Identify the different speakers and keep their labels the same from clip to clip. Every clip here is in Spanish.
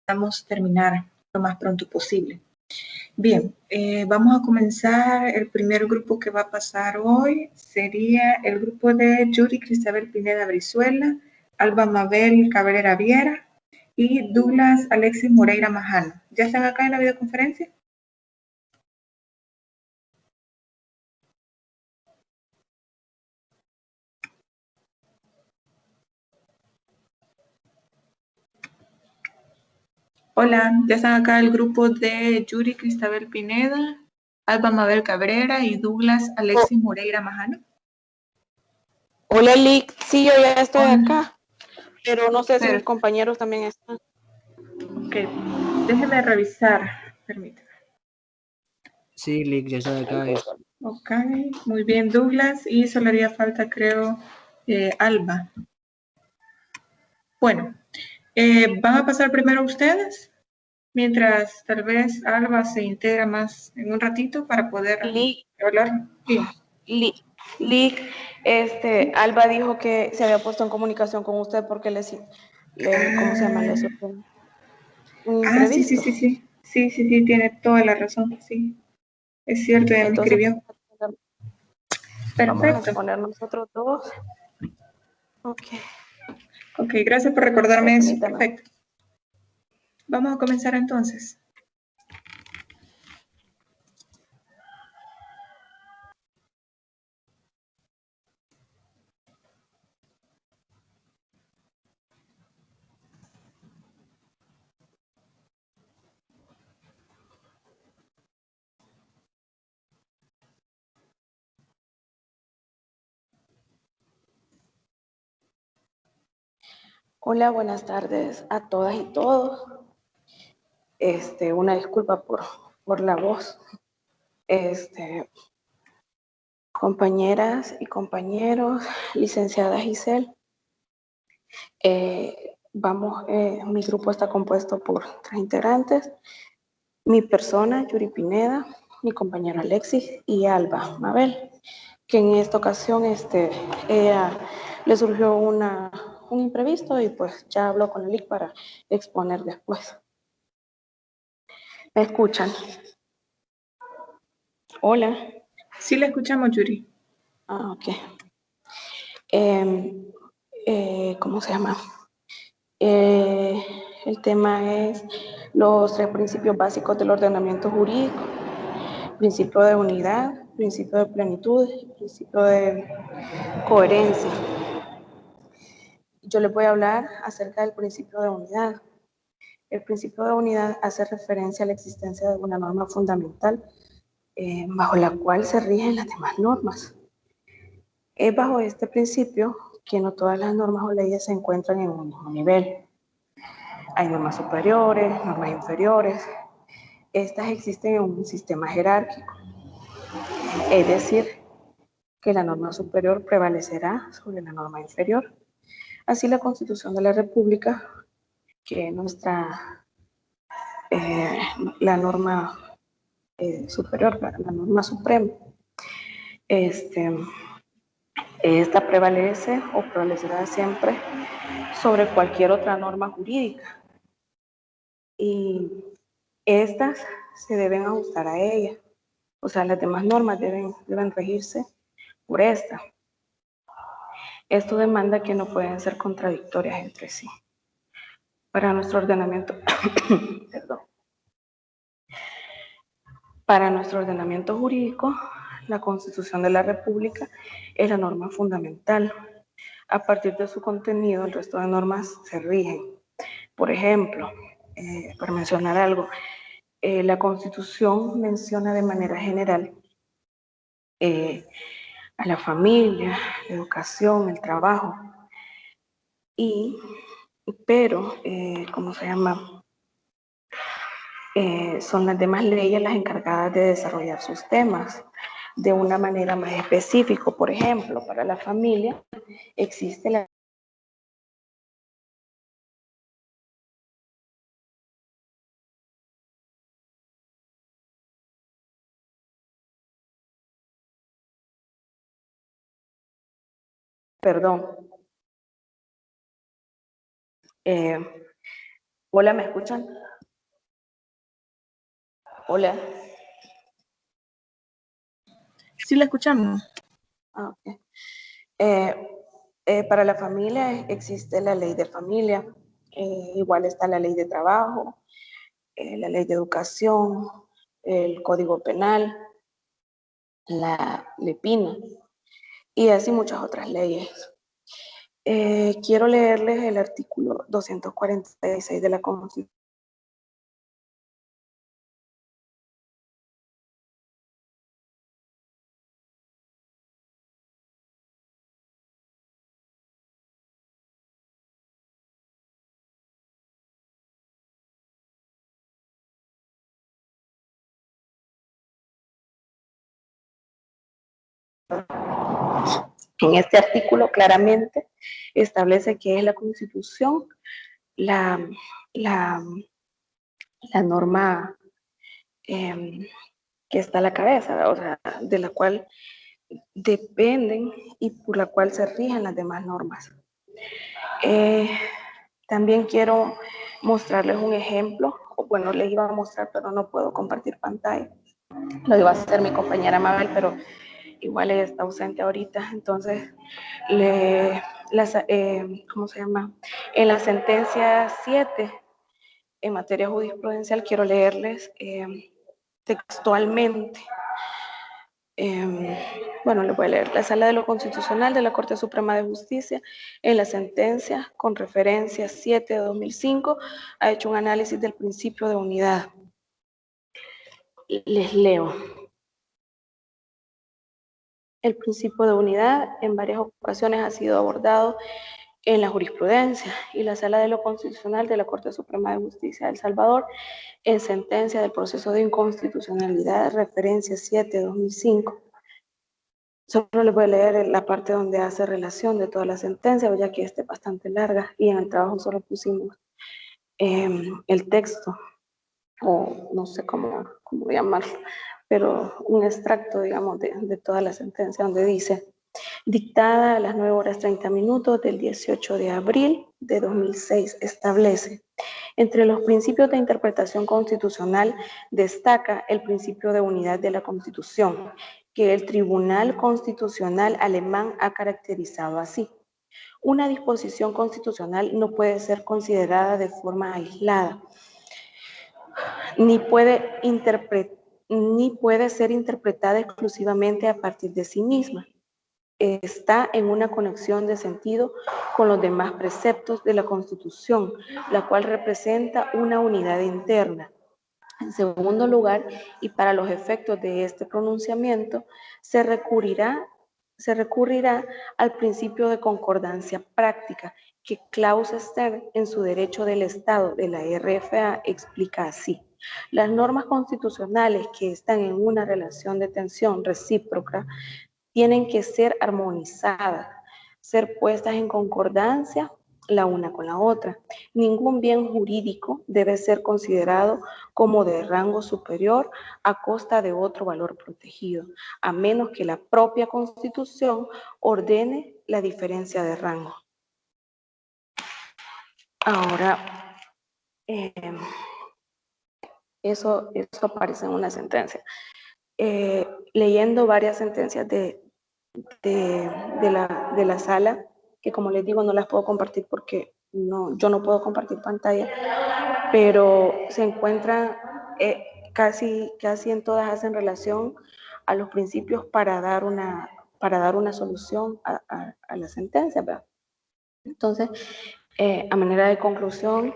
Speaker 1: podamos terminar lo más pronto posible. Bien, vamos a comenzar. El primer grupo que va a pasar hoy sería el grupo de Yuri Cristabel Pineda Brizuela, Alba Mabel Cabrera Viera y Douglas Alexis Moreira Majano. ¿Ya están acá en la videoconferencia? Hola, ya están acá el grupo de Yuri Cristabel Pineda, Alba Mabel Cabrera y Douglas Alexis Moreira Majano.
Speaker 2: Hola, Lick. Sí, yo ya estoy acá, pero no sé si mis compañeros también están.
Speaker 1: Ok, déjeme revisar, permítame.
Speaker 3: Sí, Lick, ya estoy acá.
Speaker 1: Ok, muy bien, Douglas, y solo haría falta, creo, Alba. Bueno, ¿van a pasar primero ustedes? Mientras tal vez Alba se integra más en un ratito para poder hablar. Bien.
Speaker 2: Lick, Alba dijo que se había puesto en comunicación con usted porque ¿cómo se llama? Le sorprendió un imprevisto.
Speaker 1: Sí, tiene toda la razón, sí. Es cierto, ya me escribió. Perfecto.
Speaker 2: Vamos a poner nosotros dos.
Speaker 1: Ok, gracias por recordarme eso. Perfecto. Vamos a comenzar entonces.
Speaker 2: Hola, buenas tardes a todas y todos. Una disculpa por la voz. Compañeras y compañeros, licenciada Giselle, mi grupo está compuesto por 3 integrantes, mi persona, Yuri Pineda, mi compañero Alexis y Alba Mabel, que en esta ocasión ella le surgió un imprevisto y pues ya habló con el LIC para exponer después. ¿Me escuchan? Hola.
Speaker 1: Sí, la escuchamos, Yuri.
Speaker 2: Ok. ¿Cómo se llama? El tema es los 3 principios básicos del ordenamiento jurídico: principio de unidad, principio de plenitud y principio de coherencia. Yo les voy a hablar acerca del principio de unidad. El principio de unidad hace referencia a la existencia de una norma fundamental bajo la cual se rigen las demás normas. Es bajo este principio que no todas las normas o leyes se encuentran en un mismo nivel. Hay normas superiores, normas inferiores. Estas existen en un sistema jerárquico. Es decir, que la norma superior prevalecerá sobre la norma inferior. Así, la Constitución de la República, que es la norma superior, la norma suprema, esta prevalece o prevalecerá siempre sobre cualquier otra norma jurídica, y estas se deben ajustar a ella. O sea, las demás normas deben regirse por esta. Esto demanda que no pueden ser contradictorias entre sí. Para nuestro ordenamiento, Para nuestro ordenamiento jurídico, la Constitución de la República es la norma fundamental. A partir de su contenido, el resto de normas se rigen. Por ejemplo, para mencionar algo, la Constitución menciona de manera general a la familia, la educación, el trabajo, pero, ¿cómo se llama? Son las demás leyes las encargadas de desarrollar sus temas de una manera más específica. Por ejemplo, para la familia existe la Hola, ¿me escuchan? Hola.
Speaker 1: Sí, la escuchamos.
Speaker 2: Okay. Para la familia existe la ley de familia, igual está la ley de trabajo, la ley de educación, el código penal, la LEPINA y así muchas otras leyes. Quiero leerles el artículo 246 de la Constitución. En este artículo claramente establece que es la Constitución la, la, la norma que está a la cabeza, o sea, de la cual dependen y por la cual se rigen las demás normas. También quiero mostrarles un ejemplo, bueno, les iba a mostrar, pero no puedo compartir pantalla. Lo iba a hacer mi compañera Mabel, pero igual ella está ausente ahorita, entonces, ¿cómo se llama? En la sentencia 7, en materia jurisprudencial, quiero leerles textualmente. Bueno, le voy a leer. La Sala de lo Constitucional de la Corte Suprema de Justicia, en la sentencia con referencia 7 de 2005, ha hecho un análisis del principio de unidad. Les leo. El principio de unidad en varias ocasiones ha sido abordado en la jurisprudencia y la Sala de lo Constitucional de la Corte Suprema de Justicia de El Salvador, en sentencia del proceso de inconstitucionalidad, referencia 7 de 2005. Solo les voy a leer la parte donde hace relación de toda la sentencia, ya que esta es bastante larga y en el trabajo solo pusimos el texto, o no sé cómo llamarlo, pero un extracto, digamos, de toda la sentencia donde dice: dictada a las 9:30 del 18 de abril de 2006, establece: entre los principios de interpretación constitucional destaca el principio de unidad de la Constitución, que el Tribunal Constitucional alemán ha caracterizado así. Una disposición constitucional no puede ser considerada de forma aislada, ni puede ser interpretada exclusivamente a partir de sí misma. Está en una conexión de sentido con los demás preceptos de la Constitución, la cual representa una unidad interna. En segundo lugar, y para los efectos de este pronunciamiento, se recurrirá al principio de concordancia práctica, que Klaus Stern, en su Derecho del Estado de la RFA, explica así: las normas constitucionales que están en una relación de tensión recíproca tienen que ser armonizadas, ser puestas en concordancia la una con la otra. Ningún bien jurídico debe ser considerado como de rango superior a costa de otro valor protegido, a menos que la propia Constitución ordene la diferencia de rango. Ahora, eso aparece en una sentencia. Leyendo varias sentencias de la sala, que como les digo no las puedo compartir porque yo no puedo compartir pantalla, pero se encuentran casi en todas hacen relación a los principios para dar una solución a la sentencia, ¿verdad? Entonces, a manera de conclusión,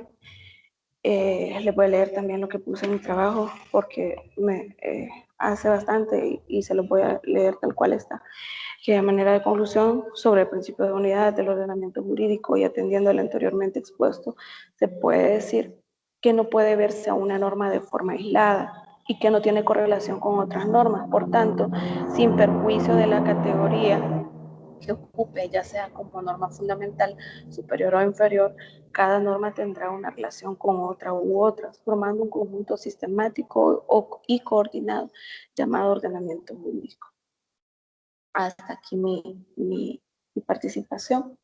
Speaker 2: les voy a leer también lo que puse en mi trabajo porque me hace bastante y se lo voy a leer tal cual está. Que a manera de conclusión, sobre el principio de unidad del ordenamiento jurídico y atendiendo al anteriormente expuesto, se puede decir que no puede verse a una norma de forma aislada y que no tiene correlación con otras normas. Por tanto, sin perjuicio de la categoría que ocupe, ya sea como norma fundamental, superior o inferior, cada norma tendrá una relación con otra u otras, formando un conjunto sistemático y coordinado llamado ordenamiento jurídico. Hasta aquí mi participación.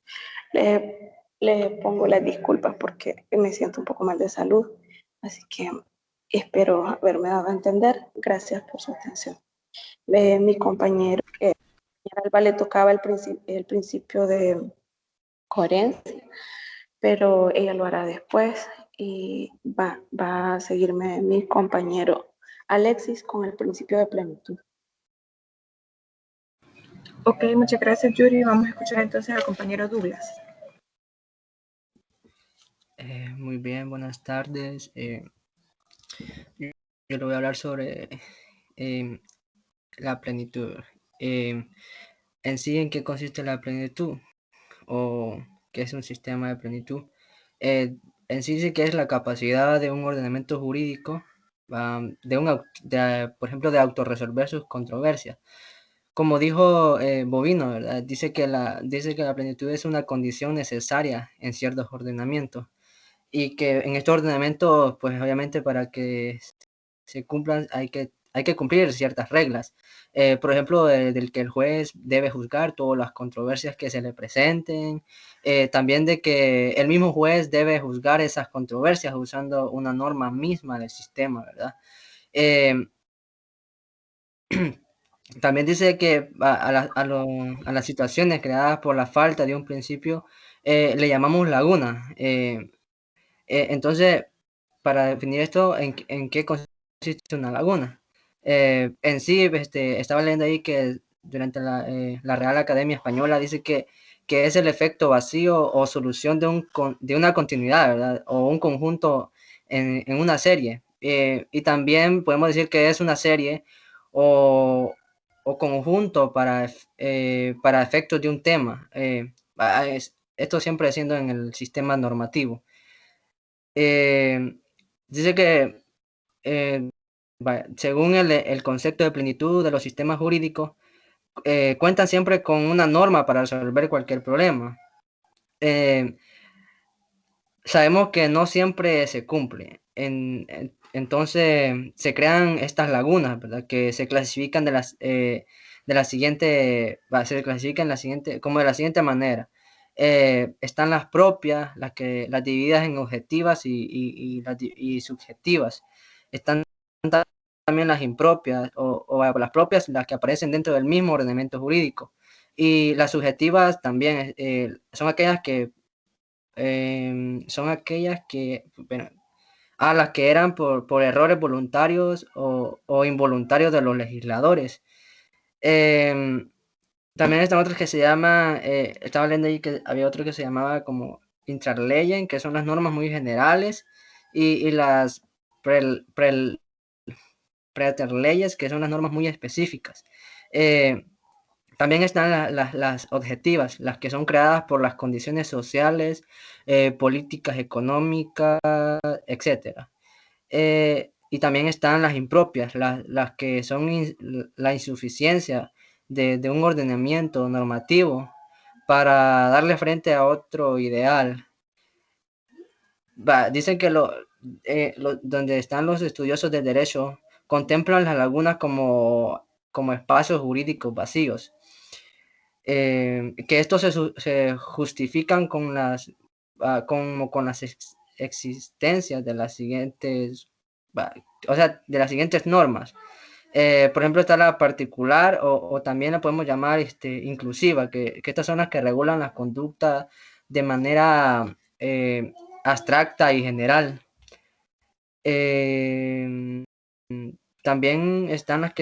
Speaker 2: le pongo las disculpas porque me siento un poco mal de salud, así que espero haberme dado a entender. Gracias por su atención. Mi compañero Alba le tocaba el principio de coherencia, pero ella lo hará después y va a seguirme mi compañero Alexis con el principio de plenitud.
Speaker 1: Ok, muchas gracias, Yuri. Vamos a escuchar entonces al compañero Douglas.
Speaker 3: Muy bien, buenas tardes. Yo le voy a hablar sobre la plenitud. En sí, ¿en qué consiste la plenitud? ¿O qué es un sistema de plenitud? En sí dice que es la capacidad de un ordenamiento jurídico, por ejemplo, de autorresolver sus controversias. Como dijo Bovino, ¿verdad? Dice que la plenitud es una condición necesaria en ciertos ordenamientos y que en estos ordenamientos, pues obviamente para que se cumplan hay que cumplir ciertas reglas. Por ejemplo, del que el juez debe juzgar todas las controversias que se le presenten, también de que el mismo juez debe juzgar esas controversias usando una norma misma del sistema, ¿verdad? También dice que a las situaciones creadas por la falta de un principio le llamamos laguna. Entonces, para definir esto, ¿en qué consiste una laguna? En sí, estaba leyendo ahí que durante la Real Academia Española dice que es el efecto vacío o solución de una continuidad, ¿verdad? O un conjunto en una serie. Y también podemos decir que es una serie o, o conjunto para efectos de un tema. Esto siempre siendo en el sistema normativo. Dice que según el concepto de plenitud de los sistemas jurídicos, cuentan siempre con una norma para resolver cualquier problema. Sabemos que no siempre se cumple. Entonces se crean estas lagunas, ¿verdad? Que se clasifican se clasifican como de la siguiente manera. Están las propias, las divididas en objetivas y subjetivas. Están también las impropias o las propias, las que aparecen dentro del mismo ordenamiento jurídico. Y las subjetivas también son aquellas que bueno, las que eran por errores voluntarios o involuntarios de los legisladores. También están otros que se llama, estaba leyendo ahí que había otro que se llamaba como intraleyes, que son las normas muy generales, y las preterleyes, que son las normas muy específicas. También están las objetivas, las que son creadas por las condiciones sociales, políticas, económicas, etcétera. Y también están las impropias, las que son la insuficiencia de un ordenamiento normativo para darle frente a otro ideal. Dicen que donde están los estudiosos del derecho contemplan las lagunas como espacios jurídicos vacíos. Que estos se justifican con las existencias de las siguientes, de las siguientes normas. Por ejemplo, está la particular o también la podemos llamar inclusiva, que estas son las que regulan la conducta de manera abstracta y general. También están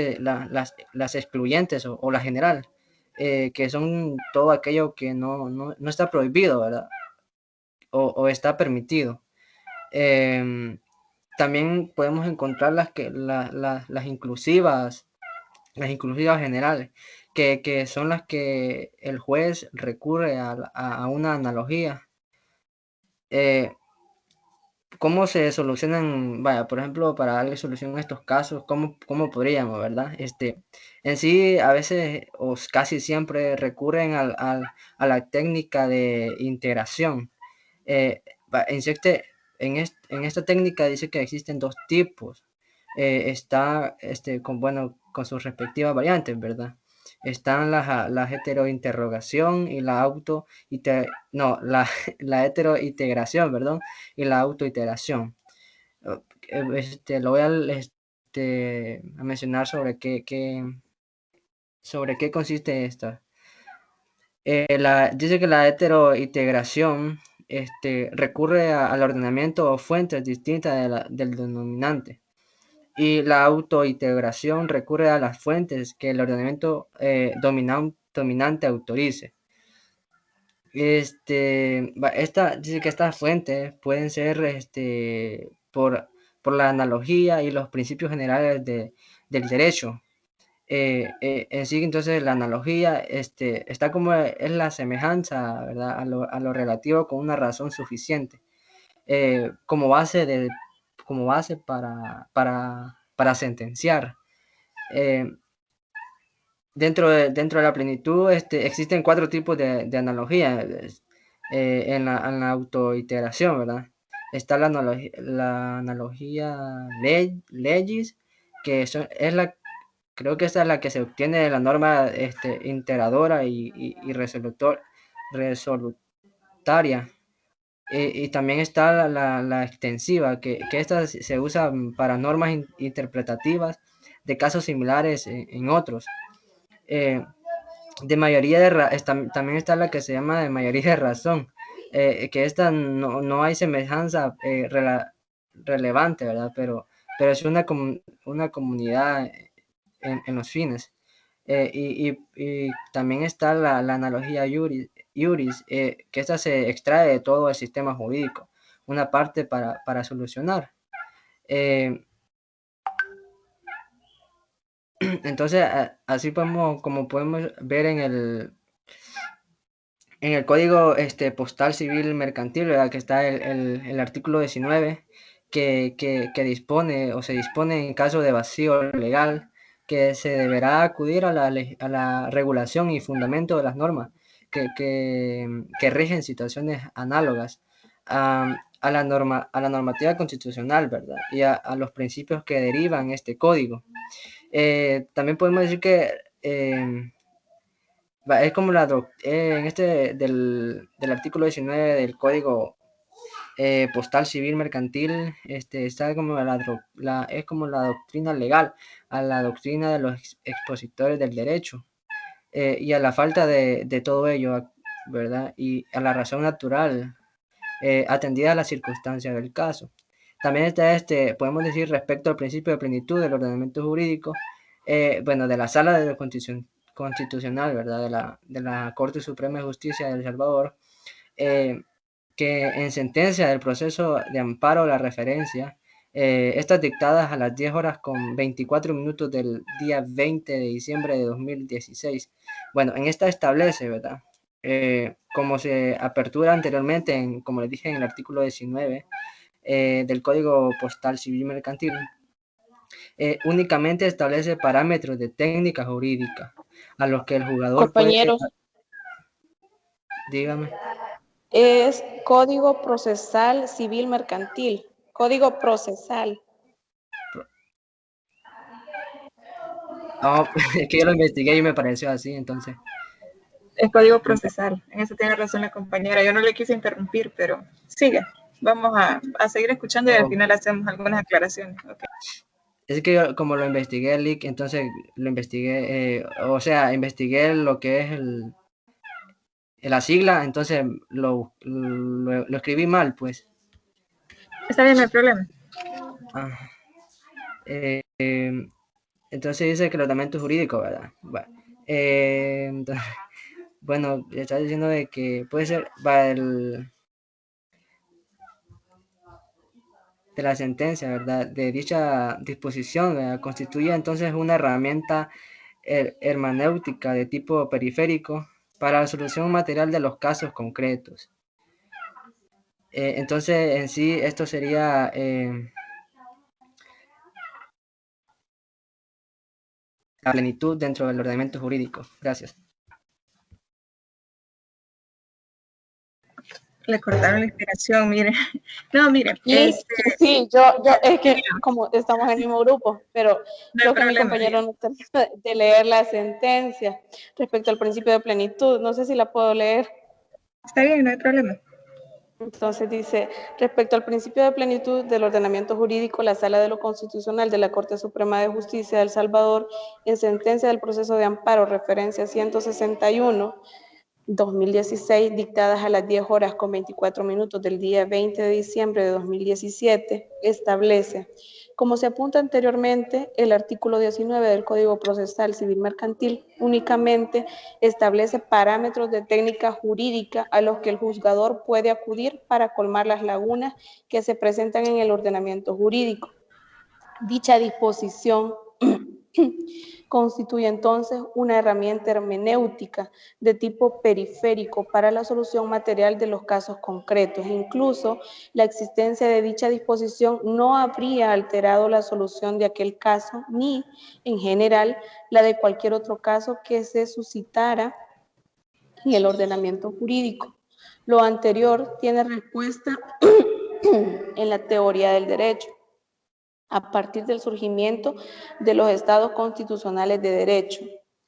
Speaker 3: las excluyentes o la general, que son todo aquello que no está prohibido, ¿verdad? O está permitido. También podemos encontrar las inclusivas generales, que son las que el juez recurre a una analogía. ¿Cómo se solucionan? Vaya, por ejemplo, para darle solución a estos casos, ¿cómo podríamos, verdad? En sí, a veces o casi siempre recurren a la técnica de integración. En esta técnica dice que existen dos tipos. Está con sus respectivas variantes, ¿verdad? están la heterointerrogación y la no, la heterointegración, perdón, y la autoiteración. Lo voy a mencionar sobre qué consiste esta. Dice que la heterointegración recurre al ordenamiento o fuentes distintas del denominante. Y la autointegración recurre a las fuentes que el ordenamiento dominante autorice. Dice que estas fuentes pueden ser por la analogía y los principios generales del derecho. En sí, entonces, la analogía está como es la semejanza, ¿verdad? A lo relativo con una razón suficiente, como base para sentenciar. Dentro de la plenitud existen 4 tipos de analogía en la autoiteración, ¿verdad? Está la analogía legis, que creo que esta es la que se obtiene de la norma iteradora y resolutaria. Y también está la extensiva, que esta se usa para normas interpretativas de casos similares en otros. De mayoría también está la que se llama de mayoría de razón, que esta no hay semejanza relevante, ¿verdad? Pero es una comunidad en los fines. Y también está la analogía iuris, que esta se extrae de todo el sistema jurídico, una parte para solucionar. Entonces, así como podemos ver en el Código Postal Civil Mercantil, ¿verdad? Que está el artículo 19, que dispone o se dispone en caso de vacío legal, que se deberá acudir a la regulación y fundamento de las normas que rigen situaciones análogas a la normativa constitucional, ¿verdad? Y a los principios que derivan este código. También podemos decir que es como en del artículo 19 del Código Postal Civil Mercantil, está como es como la doctrina legal a la doctrina de los expositores del derecho, y a la falta de todo ello, ¿verdad? Y a la razón natural, atendida a las circunstancias del caso. También está podemos decir, respecto al principio de plenitud del ordenamiento jurídico, bueno, de la Sala de Constitucional, ¿verdad? De la Corte Suprema de Justicia de El Salvador, que en sentencia del proceso de amparo la referencia, estas dictadas a las 10 horas con 24 minutos del día 20 de diciembre de 2016. Bueno, en esta establece, ¿verdad? Como se apertura anteriormente, como les dije, en el artículo 19 del Código Postal Civil Mercantil, únicamente establece parámetros de técnica jurídica a los que el jugador puede...
Speaker 2: Compañeros,
Speaker 3: Dígame.
Speaker 2: es Código Procesal Civil Mercantil. Código Procesal.
Speaker 3: Oh, es que yo lo investigué y me pareció así, entonces.
Speaker 1: Es código procesal. En eso tiene razón la compañera. Yo no le quise interrumpir, pero sigue. Vamos a seguir escuchando y al final hacemos algunas aclaraciones. Okay.
Speaker 3: Es que yo, como lo investigué el leak, entonces lo investigué, o sea, investigué lo que es la sigla, entonces lo escribí mal, pues.
Speaker 1: Está bien, no hay problema.
Speaker 3: Entonces dice que el ordenamiento jurídico, ¿verdad? Bueno, entonces, bueno, está diciendo de que puede ser de la sentencia, ¿verdad? De dicha disposición, ¿verdad? Constituye entonces una herramienta hermenéutica de tipo periférico para la solución material de los casos concretos. Entonces, en sí, esto sería la plenitud dentro del ordenamiento jurídico. Gracias.
Speaker 1: Le cortaron la inspiración, mire. No, mire,
Speaker 2: Y sí, yo, es que como estamos en el mismo grupo, pero
Speaker 1: no hay
Speaker 2: creo que mi
Speaker 1: problema.
Speaker 2: compañero no terminó de leer la sentencia respecto al principio de plenitud. No sé si la puedo leer.
Speaker 1: Está bien, no hay problema.
Speaker 2: Entonces dice, respecto al principio de plenitud del ordenamiento jurídico, la Sala de lo Constitucional de la Corte Suprema de Justicia de El Salvador, en sentencia del proceso de amparo, referencia 161, 2016, dictadas a las 10 horas con 24 minutos del día 20 de diciembre de 2017, establece, como se apunta anteriormente, el artículo 19 del Código Procesal Civil Mercantil únicamente establece parámetros de técnica jurídica a los que el juzgador puede acudir para colmar las lagunas que se presentan en el ordenamiento jurídico. Dicha disposición constituye entonces una herramienta hermenéutica de tipo periférico para la solución material de los casos concretos. Incluso la existencia de dicha disposición no habría alterado la solución de aquel caso, ni, en general, la de cualquier otro caso que se suscitara en el ordenamiento jurídico. Lo anterior tiene respuesta en la teoría del derecho, a partir del surgimiento de los estados constitucionales de derecho.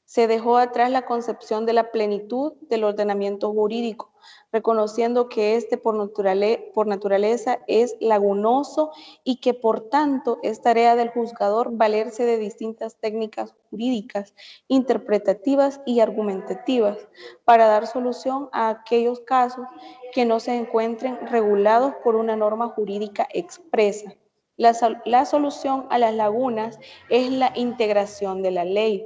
Speaker 2: Se dejó atrás la concepción de la plenitud del ordenamiento jurídico, reconociendo que éste por naturaleza es lagunoso y que por tanto es tarea del juzgador valerse de distintas técnicas jurídicas, interpretativas y argumentativas para dar solución a aquellos casos que no se encuentren regulados por una norma jurídica expresa. La solución a las lagunas es la integración de la ley.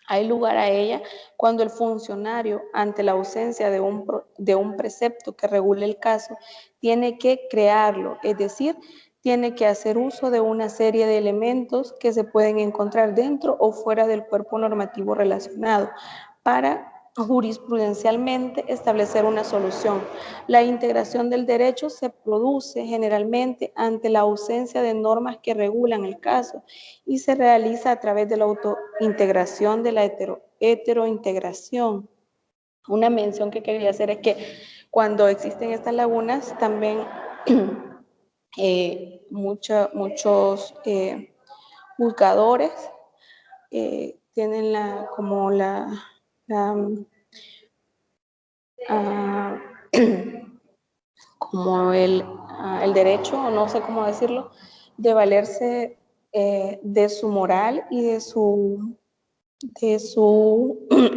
Speaker 2: Hay lugar a ella cuando el funcionario, ante la ausencia de un precepto que regule el caso, tiene que crearlo, es decir, tiene que hacer uso de una serie de elementos que se pueden encontrar dentro o fuera del cuerpo normativo relacionado para jurisprudencialmente establecer una solución. La integración del derecho se produce generalmente ante la ausencia de normas que regulan el caso y se realiza a través de la autointegración de la heterointegración. Una mención que quería hacer es que cuando existen estas lagunas también muchos juzgadores tienen como el derecho, o no sé cómo decirlo, de valerse de su moral y de su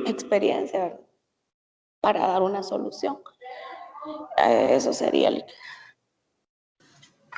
Speaker 2: experiencia, ¿verdad?, para dar una solución. Eso sería el...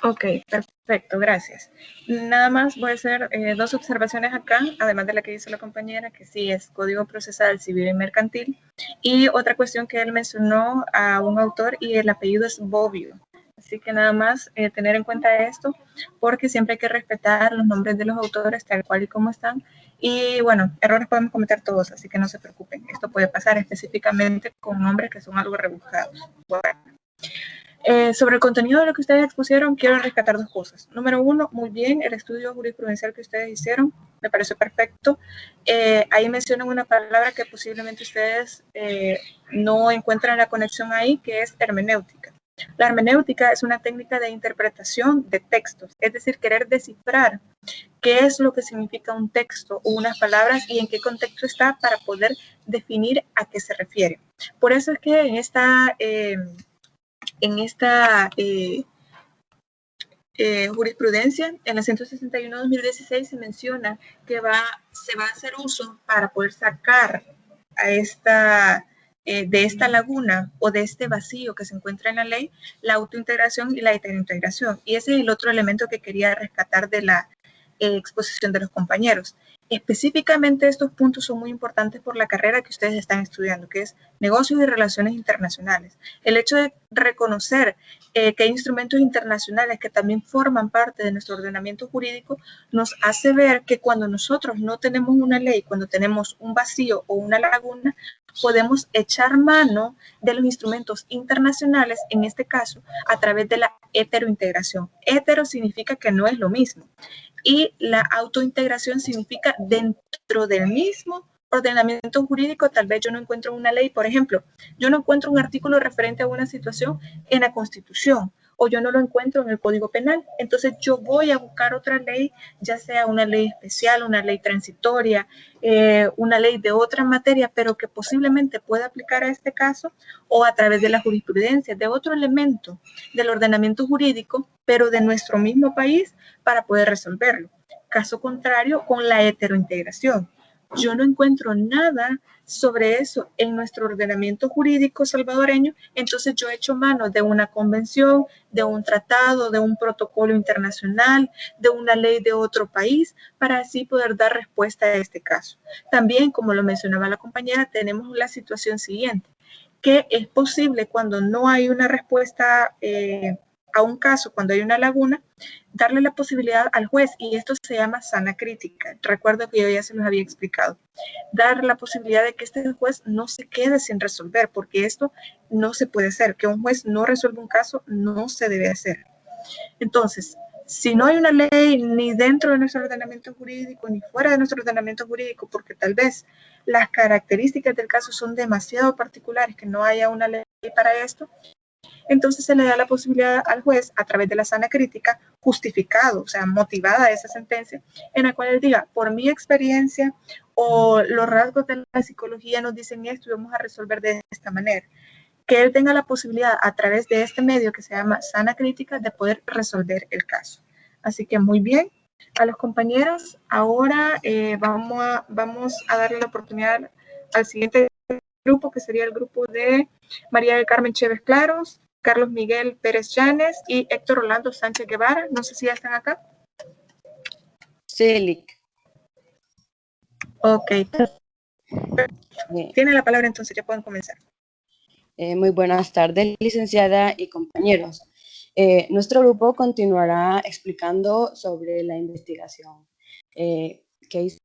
Speaker 1: Ok, perfecto, gracias. Nada más voy a hacer dos observaciones acá, además de la que hizo la compañera, que sí es Código Procesal Civil y Mercantil, y otra cuestión que él mencionó a un autor y el apellido es Bobbio. Así que nada más tener en cuenta esto, porque siempre hay que respetar los nombres de los autores tal cual y como están. Y bueno, errores podemos cometer todos, así que no se preocupen. Esto puede pasar específicamente con nombres que son algo rebuscados. Bueno. Sobre el contenido de lo que ustedes expusieron, quiero rescatar dos cosas. Número uno, muy bien, el estudio jurisprudencial que ustedes hicieron, me pareció perfecto. Ahí mencionan una palabra que posiblemente ustedes no encuentran la conexión ahí, que es hermenéutica. La hermenéutica es una técnica de interpretación de textos, es decir, querer descifrar qué es lo que significa un texto o unas palabras y en qué contexto está para poder definir a qué se refiere. Por eso es que en esta jurisprudencia, en la 161-2016 se menciona que se va a hacer uso para poder sacar a de esta laguna o de este vacío que se encuentra en la ley, la autointegración y la heterointegración. Y ese es el otro elemento que quería rescatar de la exposición de los compañeros. Específicamente estos puntos son muy importantes por la carrera que ustedes están estudiando, que es negocios y relaciones internacionales. El hecho de reconocer que hay instrumentos internacionales que también forman parte de nuestro ordenamiento jurídico nos hace ver que cuando nosotros no tenemos una ley, cuando tenemos un vacío o una laguna, podemos echar mano de los instrumentos internacionales, en este caso, a través de la heterointegración. Hetero significa que no es lo mismo. Y la autointegración significa dentro del mismo ordenamiento jurídico, tal vez yo no encuentro una ley, por ejemplo, yo no encuentro un artículo referente a una situación en la Constitución, o yo no lo encuentro en el Código Penal. Entonces yo voy a buscar otra ley, ya sea una ley especial, una ley transitoria, una ley de otra materia, pero que posiblemente pueda aplicar a este caso, o a través de la jurisprudencia, de otro elemento del ordenamiento jurídico, pero de nuestro mismo país, para poder resolverlo. Caso contrario, con la heterointegración. Yo no encuentro nada sobre eso en nuestro ordenamiento jurídico salvadoreño, entonces yo echo mano de una convención, de un tratado, de un protocolo internacional, de una ley de otro país, para así poder dar respuesta a este caso. También, como lo mencionaba la compañera, tenemos la situación siguiente, que es posible cuando no hay una respuesta a un caso, cuando hay una laguna, darle la posibilidad al juez, y esto se llama sana crítica. Recuerdo que yo ya se los había explicado. Dar la posibilidad de que este juez no se quede sin resolver, porque esto no se puede hacer. Que un juez no resuelva un caso no se debe hacer. Entonces, si no hay una ley ni dentro de nuestro ordenamiento jurídico ni fuera de nuestro ordenamiento jurídico, porque tal vez las características del caso son demasiado particulares, que no haya una ley para esto, entonces se le da la posibilidad al juez, a través de la sana crítica, justificado, o sea, motivada esa sentencia, en la cual él diga, por mi experiencia o los rasgos de la psicología nos dicen esto y vamos a resolver de esta manera. Que él tenga la posibilidad, a través de este medio que se llama sana crítica, de poder resolver el caso. Así que muy bien. A los compañeros, ahora vamos a darle la oportunidad al siguiente grupo, que sería el grupo de María del Carmen Chévez Claros, Carlos Miguel Pérez Llanes y Héctor Orlando Sánchez Guevara. No sé si ya están acá.
Speaker 4: Sí,
Speaker 1: Ok. Tiene la palabra, entonces ya pueden comenzar.
Speaker 4: Muy buenas tardes, licenciada y compañeros. Nuestro grupo continuará explicando sobre la investigación que hizo.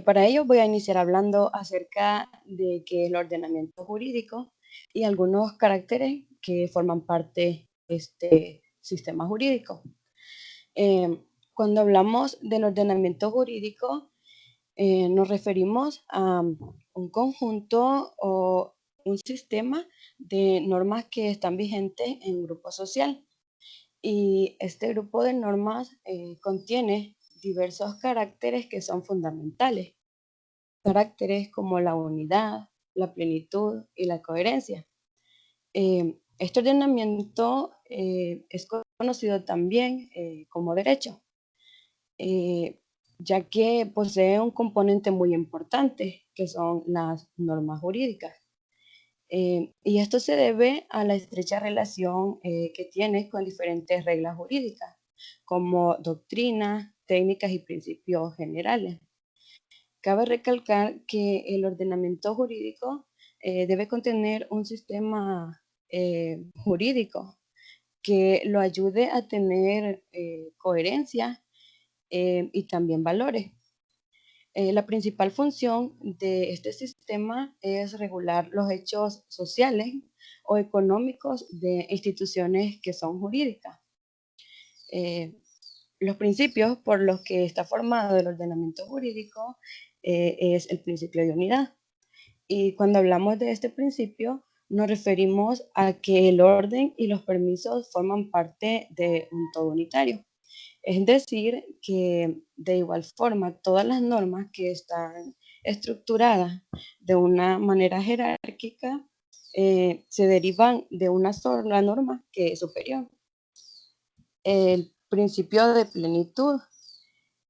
Speaker 4: Para ello voy a iniciar hablando acerca de qué es el ordenamiento jurídico y algunos caracteres que forman parte de este sistema jurídico. Cuando hablamos del ordenamiento jurídico, nos referimos a un conjunto o un sistema de normas que están vigentes en un grupo social. Y este grupo de normas contiene diversos caracteres que son fundamentales. Caracteres como la unidad, la plenitud y la coherencia. Este ordenamiento es conocido también como derecho, ya que posee un componente muy importante, que son las normas jurídicas. Y esto se debe a la estrecha relación que tiene con diferentes reglas jurídicas, como doctrinas, técnicas y principios generales. Cabe recalcar que el ordenamiento jurídico debe contener un sistema jurídico que lo ayude a tener coherencia y también valores. La principal función de este sistema es regular los hechos sociales o económicos de instituciones que son jurídicas. Los principios por los que está formado el ordenamiento jurídico es el principio de unidad. Y cuando hablamos de este principio, nos referimos a que el orden y los permisos forman parte de un todo unitario. Es decir, que de igual forma todas las normas que están estructuradas de una manera jerárquica se derivan de una sola norma que es superior. El principio de plenitud.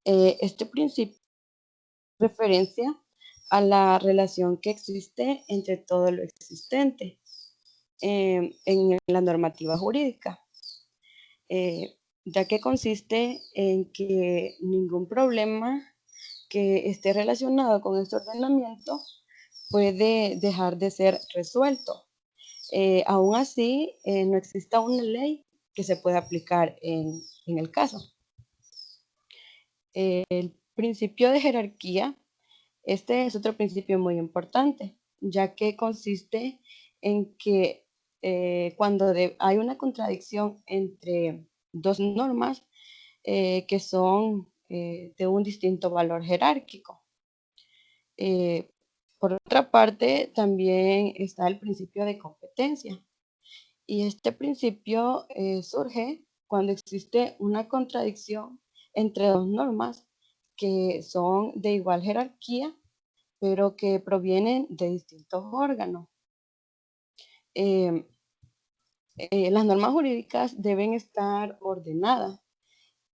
Speaker 4: Este principio hace referencia a la relación que existe entre todo lo existente en la normativa jurídica. Ya que consiste en que ningún problema que esté relacionado con este ordenamiento puede dejar de ser resuelto. Aún así, no exista una ley que se pueda aplicar en el caso. El principio de jerarquía, este es otro principio muy importante, ya que consiste en que cuando hay una contradicción entre dos normas que son de un distinto valor jerárquico. Por otra parte, también está el principio de competencia. Y este principio surge cuando existe una contradicción entre dos normas que son de igual jerarquía, pero que provienen de distintos órganos. Las normas jurídicas deben estar ordenadas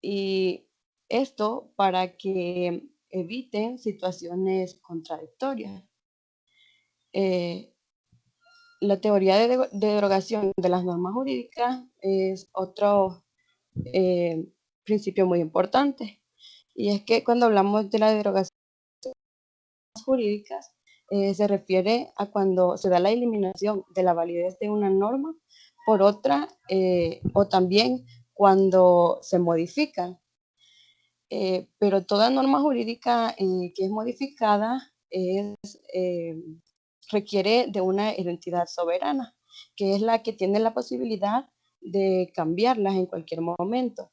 Speaker 4: y esto para que eviten situaciones contradictorias. La teoría de derogación de las normas jurídicas es otro principio muy importante. Y es que cuando hablamos de la derogación jurídicas, se refiere a cuando se da la eliminación de la validez de una norma por otra, o también cuando se modifican. Pero toda norma jurídica que es modificada requiere de una identidad soberana, que es la que tiene la posibilidad de cambiarlas en cualquier momento.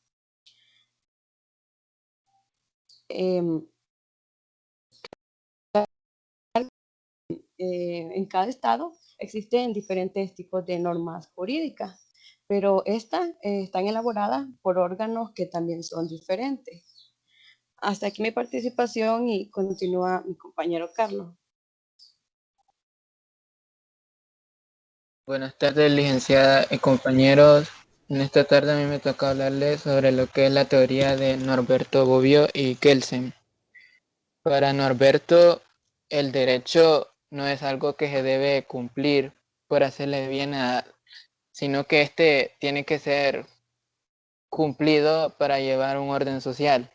Speaker 4: En cada estado existen diferentes tipos de normas jurídicas, pero estas están elaboradas por órganos que también son diferentes. Hasta aquí mi participación y continúa mi compañero Carlos.
Speaker 5: Buenas tardes, licenciada y compañeros. En esta tarde a mí me toca hablarles sobre lo que es la teoría de Norberto Bobbio y Kelsen. Para Norberto, el derecho no es algo que se debe cumplir por hacerle bien sino que este tiene que ser cumplido para llevar un orden social.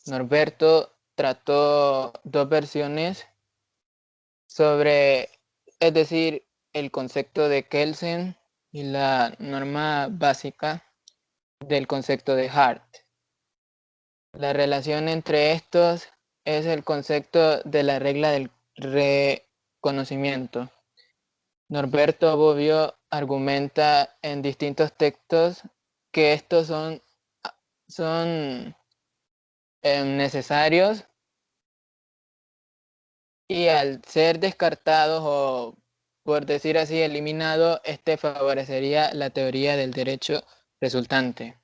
Speaker 5: Norberto trató dos versiones sobre, es decir, el concepto de Kelsen y la norma básica del concepto de Hart. La relación entre estos es el concepto de la regla del reconocimiento. Norberto Bobbio argumenta en distintos textos que estos son necesarios y al ser descartados o, por decir así, eliminado, este favorecería la teoría del derecho resultante.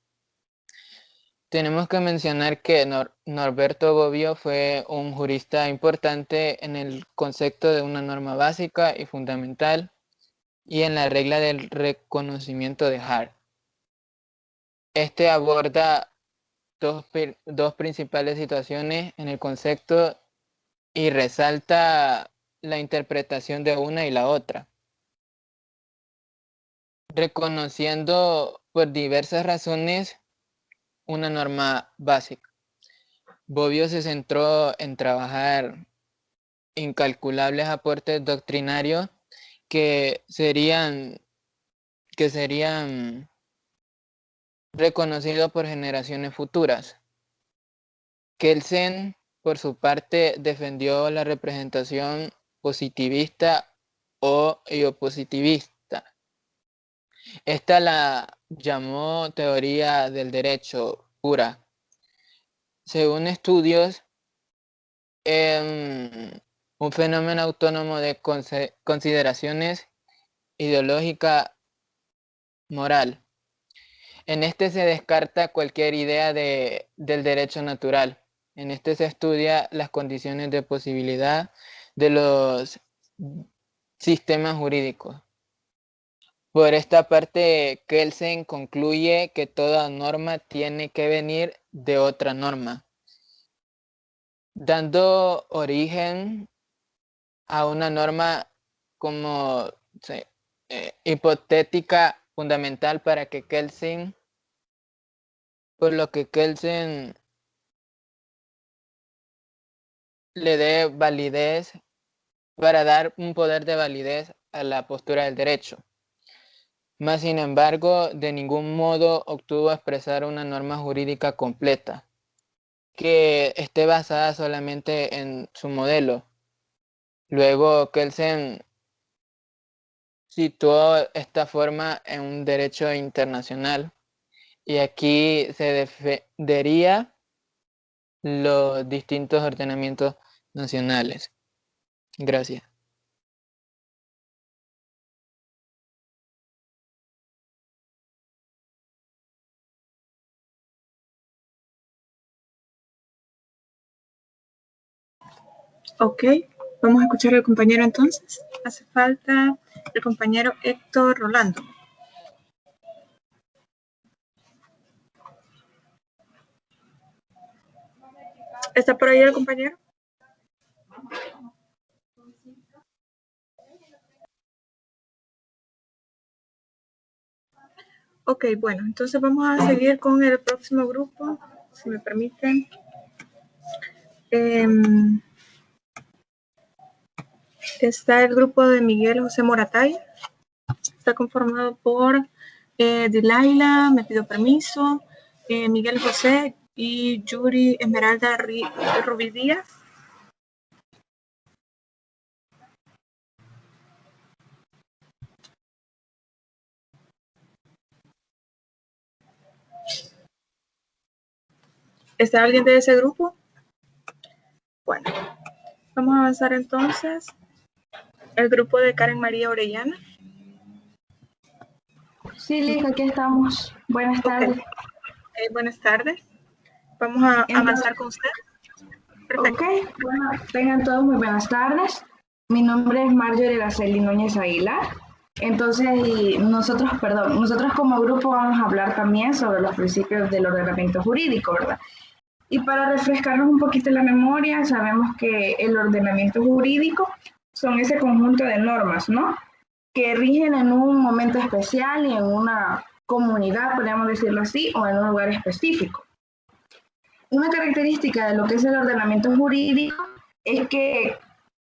Speaker 5: Tenemos que mencionar que Norberto Bobbio fue un jurista importante en el concepto de una norma básica y fundamental y en la regla del reconocimiento de Hart. Este aborda dos principales situaciones en el concepto y resalta la interpretación de una y la otra, reconociendo por diversas razones una norma básica. Bobbio se centró en trabajar incalculables aportes doctrinarios que serían reconocidos por generaciones futuras. Kelsen, por su parte, defendió la representación positivista o iopositivista. Esta la llamó teoría del derecho pura. Según estudios, un fenómeno autónomo de consideraciones ideológica moral. En este se descarta cualquier idea del derecho natural. En este se estudia las condiciones de posibilidad de los sistemas jurídicos. Por esta parte, Kelsen concluye que toda norma tiene que venir de otra norma, dando origen a una norma como hipotética fundamental para que Kelsen, por lo que Kelsen le dé validez, para dar un poder de validez a la postura del derecho. Mas, sin embargo, de ningún modo obtuvo expresar una norma jurídica completa, que esté basada solamente en su modelo. Luego, Kelsen situó esta forma en un derecho internacional y aquí se defendería los distintos ordenamientos nacionales. Gracias.
Speaker 1: Ok, vamos a escuchar al compañero entonces. Hace falta el compañero Héctor Rolando. ¿Está por ahí el compañero? Ok, bueno, entonces vamos a seguir con el próximo grupo, si me permiten. Está el grupo de Miguel José Moratay. Está conformado por Dilaila, me pido permiso, Miguel José y Yuri Esmeralda Rubí Díaz. ¿Está alguien de ese grupo? Bueno, vamos a avanzar entonces. El grupo de Karen María Orellana.
Speaker 6: Sí, Liz, aquí estamos. Buenas tardes.
Speaker 1: Buenas tardes. Vamos a avanzar con usted.
Speaker 6: Perfecto. Ok, bueno, tengan todos muy buenas tardes. Mi nombre es Marjorie Araceli Núñez Aguilar. Entonces, nosotros como grupo vamos a hablar también sobre los principios del ordenamiento jurídico, ¿verdad? Y para refrescarnos un poquito la memoria, sabemos que el ordenamiento jurídico son ese conjunto de normas, ¿no?, que rigen en un momento especial y en una comunidad, podríamos decirlo así, o en un lugar específico. Una característica de lo que es el ordenamiento jurídico es que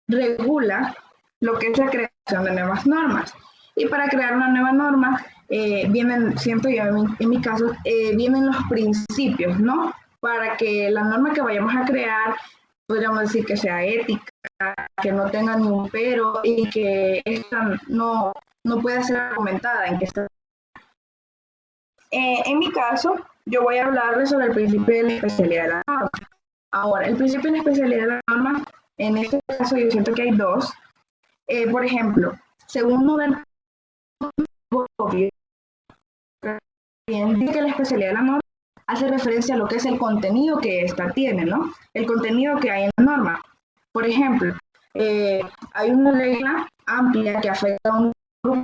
Speaker 6: regula lo que es la creación de nuevas normas. Y para crear una nueva norma, siento yo en mi caso, vienen los principios, ¿no? Para que la norma que vayamos a crear, podríamos decir que sea ética, que no tenga ningún pero y que esta no pueda ser argumentada en que está. En mi caso, yo voy a hablarles sobre el principio de la especialidad de la norma. Ahora, el principio de la especialidad de la norma, en este caso yo siento que hay dos. Por ejemplo, según Nobel, dice que la especialidad de la norma hace referencia a lo que es el contenido que ésta tiene, ¿no? El contenido que hay en la norma. Por ejemplo, hay una regla amplia que afecta a un grupo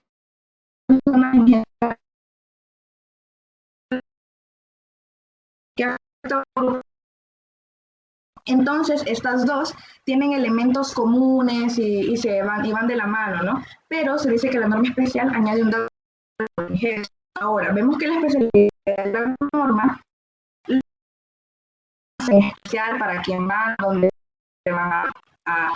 Speaker 6: de personas que afecta a un grupo. Entonces, estas dos tienen elementos comunes y van de la mano, ¿no? Pero se dice que la norma especial añade un dato. Ahora, vemos que la especialidad de la norma es especial para quien va, donde se va a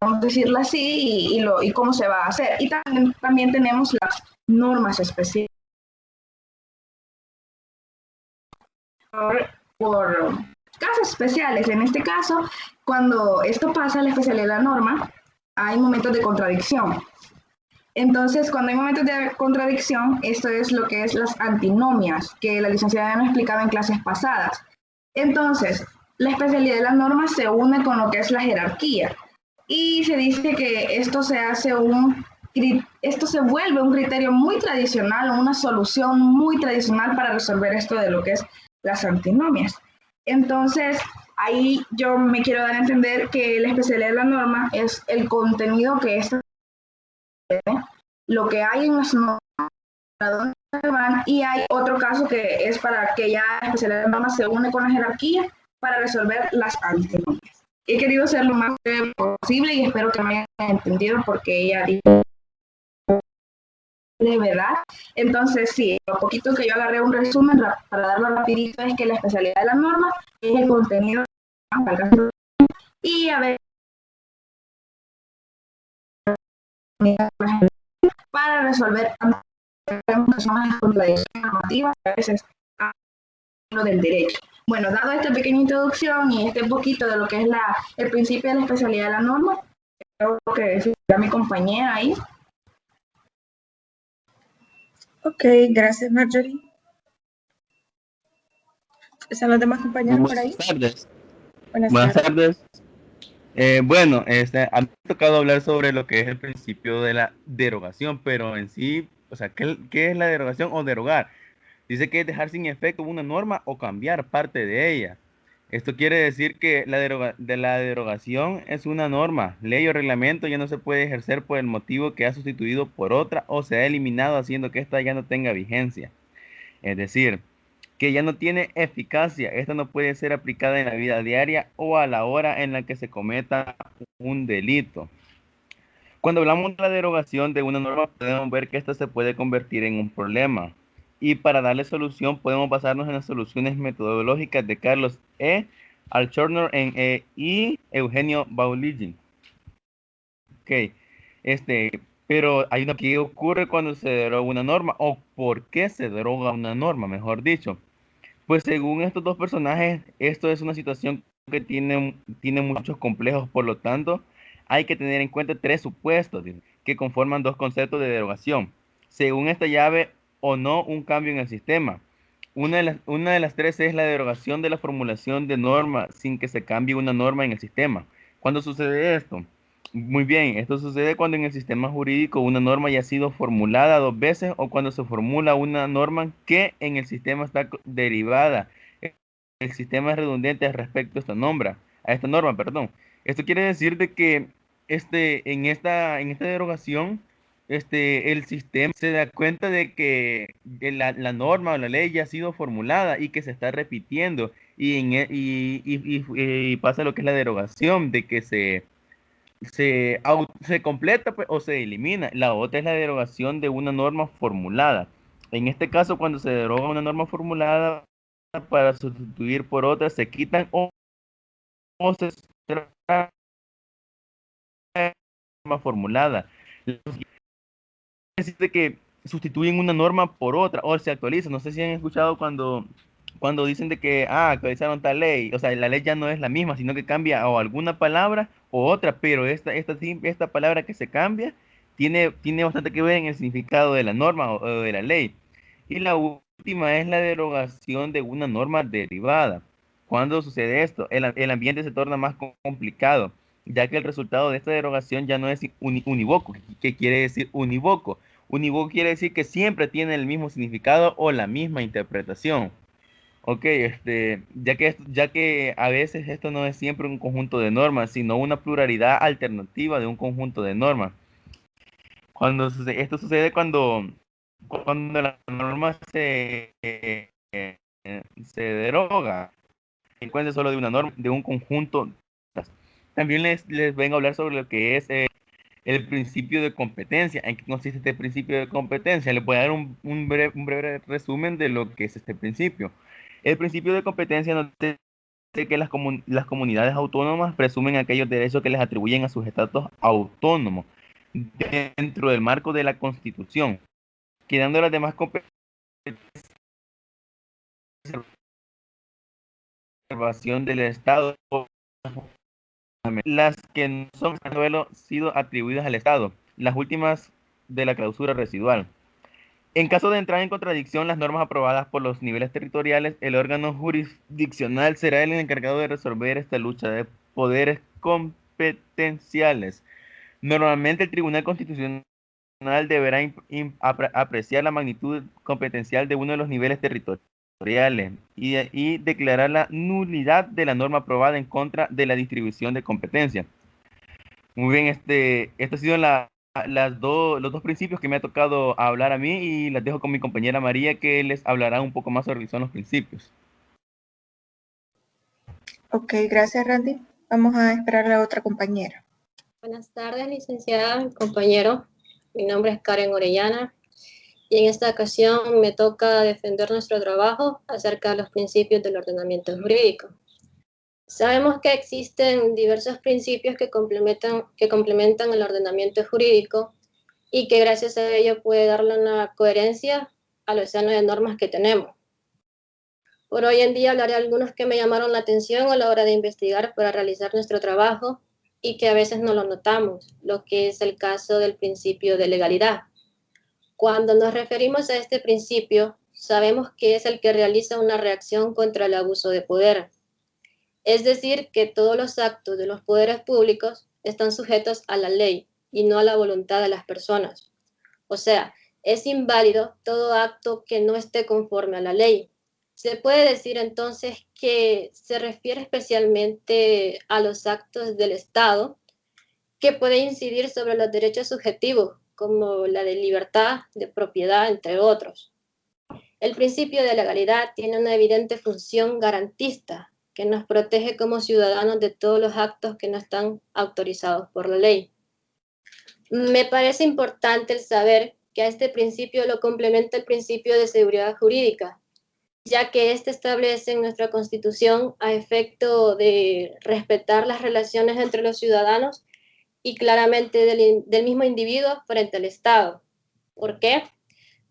Speaker 6: vamos a decirlo así, y cómo se va a hacer. Y también tenemos las normas específicas por casos especiales. En este caso, cuando esto pasa, la especialidad de la norma, hay momentos de contradicción. Entonces, cuando hay momentos de contradicción, esto es lo que es las antinomias, que la licenciada nos explicaba en clases pasadas. Entonces, la especialidad de la norma se une con lo que es la jerarquía. Y se dice que esto se vuelve un criterio muy tradicional, una solución muy tradicional para resolver esto de lo que es las antinomias. Entonces, ahí yo me quiero dar a entender que la especialidad de la norma es el contenido que esta tiene, lo que hay en las normas, para dónde van, y hay otro caso que es para que ya la especialidad de la norma se une con la jerarquía para resolver las antinomias. He querido ser lo más breve posible y espero que me hayan entendido porque ella dijo de verdad. Entonces, sí, lo poquito que yo agarré un resumen para darlo rapidito es que la especialidad de la norma es el contenido y a ver para resolver normativas a veces lo del derecho. Bueno, dado esta pequeña introducción y este poquito de lo que es el principio de la especialidad de la norma, creo que decía mi compañera ahí.
Speaker 1: Ok, gracias, Marjorie. ¿Están los demás compañeros por ahí?
Speaker 7: Buenas tardes.
Speaker 1: Buenas tardes.
Speaker 7: Bueno, a mí me ha tocado hablar sobre lo que es el principio de la derogación, pero en sí, o sea, ¿qué es la derogación o derogar? Dice que es dejar sin efecto una norma o cambiar parte de ella. Esto quiere decir que la derogación es una norma, ley o reglamento ya no se puede ejercer por el motivo que ha sustituido por otra o se ha eliminado haciendo que ésta ya no tenga vigencia. Es decir, que ya no tiene eficacia. Esta no puede ser aplicada en la vida diaria o a la hora en la que se cometa un delito. Cuando hablamos de la derogación de una norma, podemos ver que esta se puede convertir en un problema. Y para darle solución, podemos basarnos en las soluciones metodológicas de Carlos E. Alchorner y Eugenio Bauligi. Ok, pero hay una que ocurre cuando se deroga una norma, o por qué se deroga una norma, mejor dicho. Pues según estos dos personajes, esto es una situación que tiene muchos complejos, por lo tanto, hay que tener en cuenta tres supuestos que conforman dos conceptos de derogación. Según esta llave o no un cambio en el sistema. Una de las tres es la derogación de la formulación de norma sin que se cambie una norma en el sistema. ¿Cuándo sucede esto? Muy bien, esto sucede cuando en el sistema jurídico una norma ya ha sido formulada dos veces o cuando se formula una norma que en el sistema está derivada. El sistema es redundante respecto a esta norma, perdón. Esto quiere decir de que en esta derogación, el sistema se da cuenta de que la norma o la ley ya ha sido formulada y que se está repitiendo y pasa lo que es la derogación, de que se completa pues, o se elimina. La otra es la derogación de una norma formulada. En este caso, cuando se deroga una norma formulada para sustituir por otra, se quitan o se trae norma formulada. Decir que sustituyen una norma por otra o se actualiza. No sé si han escuchado cuando dicen de que actualizaron tal ley, o sea, la ley ya no es la misma, sino que cambia o alguna palabra o otra, pero esta palabra que se cambia tiene bastante que ver en el significado de la norma o de la ley. Y la última es la derogación de una norma derivada. ¿Cuándo sucede esto? El ambiente se torna más complicado, ya que el resultado de esta derogación ya no es unívoco. ¿Qué quiere decir unívoco? Unívoco quiere decir que siempre tiene el mismo significado o la misma interpretación. Ok, ya que a veces esto no es siempre un conjunto de normas, sino una pluralidad alternativa de un conjunto de normas. Esto sucede cuando la norma se deroga, en cuenta solo de una norma, de un conjunto. También les vengo a hablar sobre lo que es el principio de competencia. ¿En qué consiste este principio de competencia? Les voy a dar un breve resumen de lo que es este principio. El principio de competencia nos dice que las comunidades autónomas presumen aquellos derechos que les atribuyen a sus estados autónomos dentro del marco de la Constitución, quedando las demás competencias del Estado, las que no son sido atribuidas al Estado, las últimas de la clausura residual. En caso de entrar en contradicción las normas aprobadas por los niveles territoriales, el órgano jurisdiccional será el encargado de resolver esta lucha de poderes competenciales. Normalmente el Tribunal Constitucional deberá apreciar la magnitud competencial de uno de los niveles territoriales y declarar la nulidad de la norma aprobada en contra de la distribución de competencia. Muy bien, estos han sido los dos principios que me ha tocado hablar a mí y las dejo con mi compañera María que les hablará un poco más sobre lo que son los principios.
Speaker 1: Ok, gracias Randy. Vamos a esperar a la otra compañera.
Speaker 8: Buenas tardes, licenciada, compañero. Mi nombre es Karen Orellana y en esta ocasión me toca defender nuestro trabajo acerca de los principios del ordenamiento jurídico. Sabemos que existen diversos principios que complementan el ordenamiento jurídico y que gracias a ello puede darle una coherencia al océano de normas que tenemos. Por hoy en día hablaré de algunos que me llamaron la atención a la hora de investigar para realizar nuestro trabajo y que a veces no lo notamos, lo que es el caso del principio de legalidad. Cuando nos referimos a este principio, sabemos que es el que realiza una reacción contra el abuso de poder. Es decir, que todos los actos de los poderes públicos están sujetos a la ley y no a la voluntad de las personas. O sea, es inválido todo acto que no esté conforme a la ley. Se puede decir entonces que se refiere especialmente a los actos del Estado que pueden incidir sobre los derechos subjetivos, como la de libertad, de propiedad, entre otros. El principio de legalidad tiene una evidente función garantista que nos protege como ciudadanos de todos los actos que no están autorizados por la ley. Me parece importante el saber que a este principio lo complementa el principio de seguridad jurídica, ya que este establece en nuestra Constitución a efecto de respetar las relaciones entre los ciudadanos y claramente del mismo individuo frente al Estado. ¿Por qué?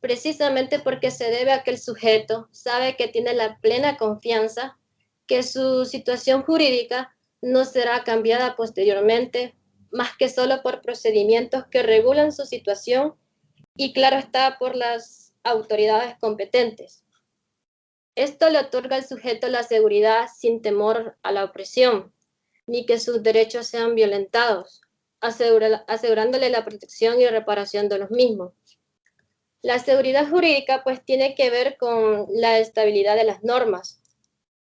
Speaker 8: Precisamente porque se debe a que el sujeto sabe que tiene la plena confianza que su situación jurídica no será cambiada posteriormente, más que solo por procedimientos que regulan su situación y claro está por las autoridades competentes. Esto le otorga al sujeto la seguridad sin temor a la opresión, ni que sus derechos sean violentados, asegurándole la protección y reparación de los mismos. La seguridad jurídica pues tiene que ver con la estabilidad de las normas.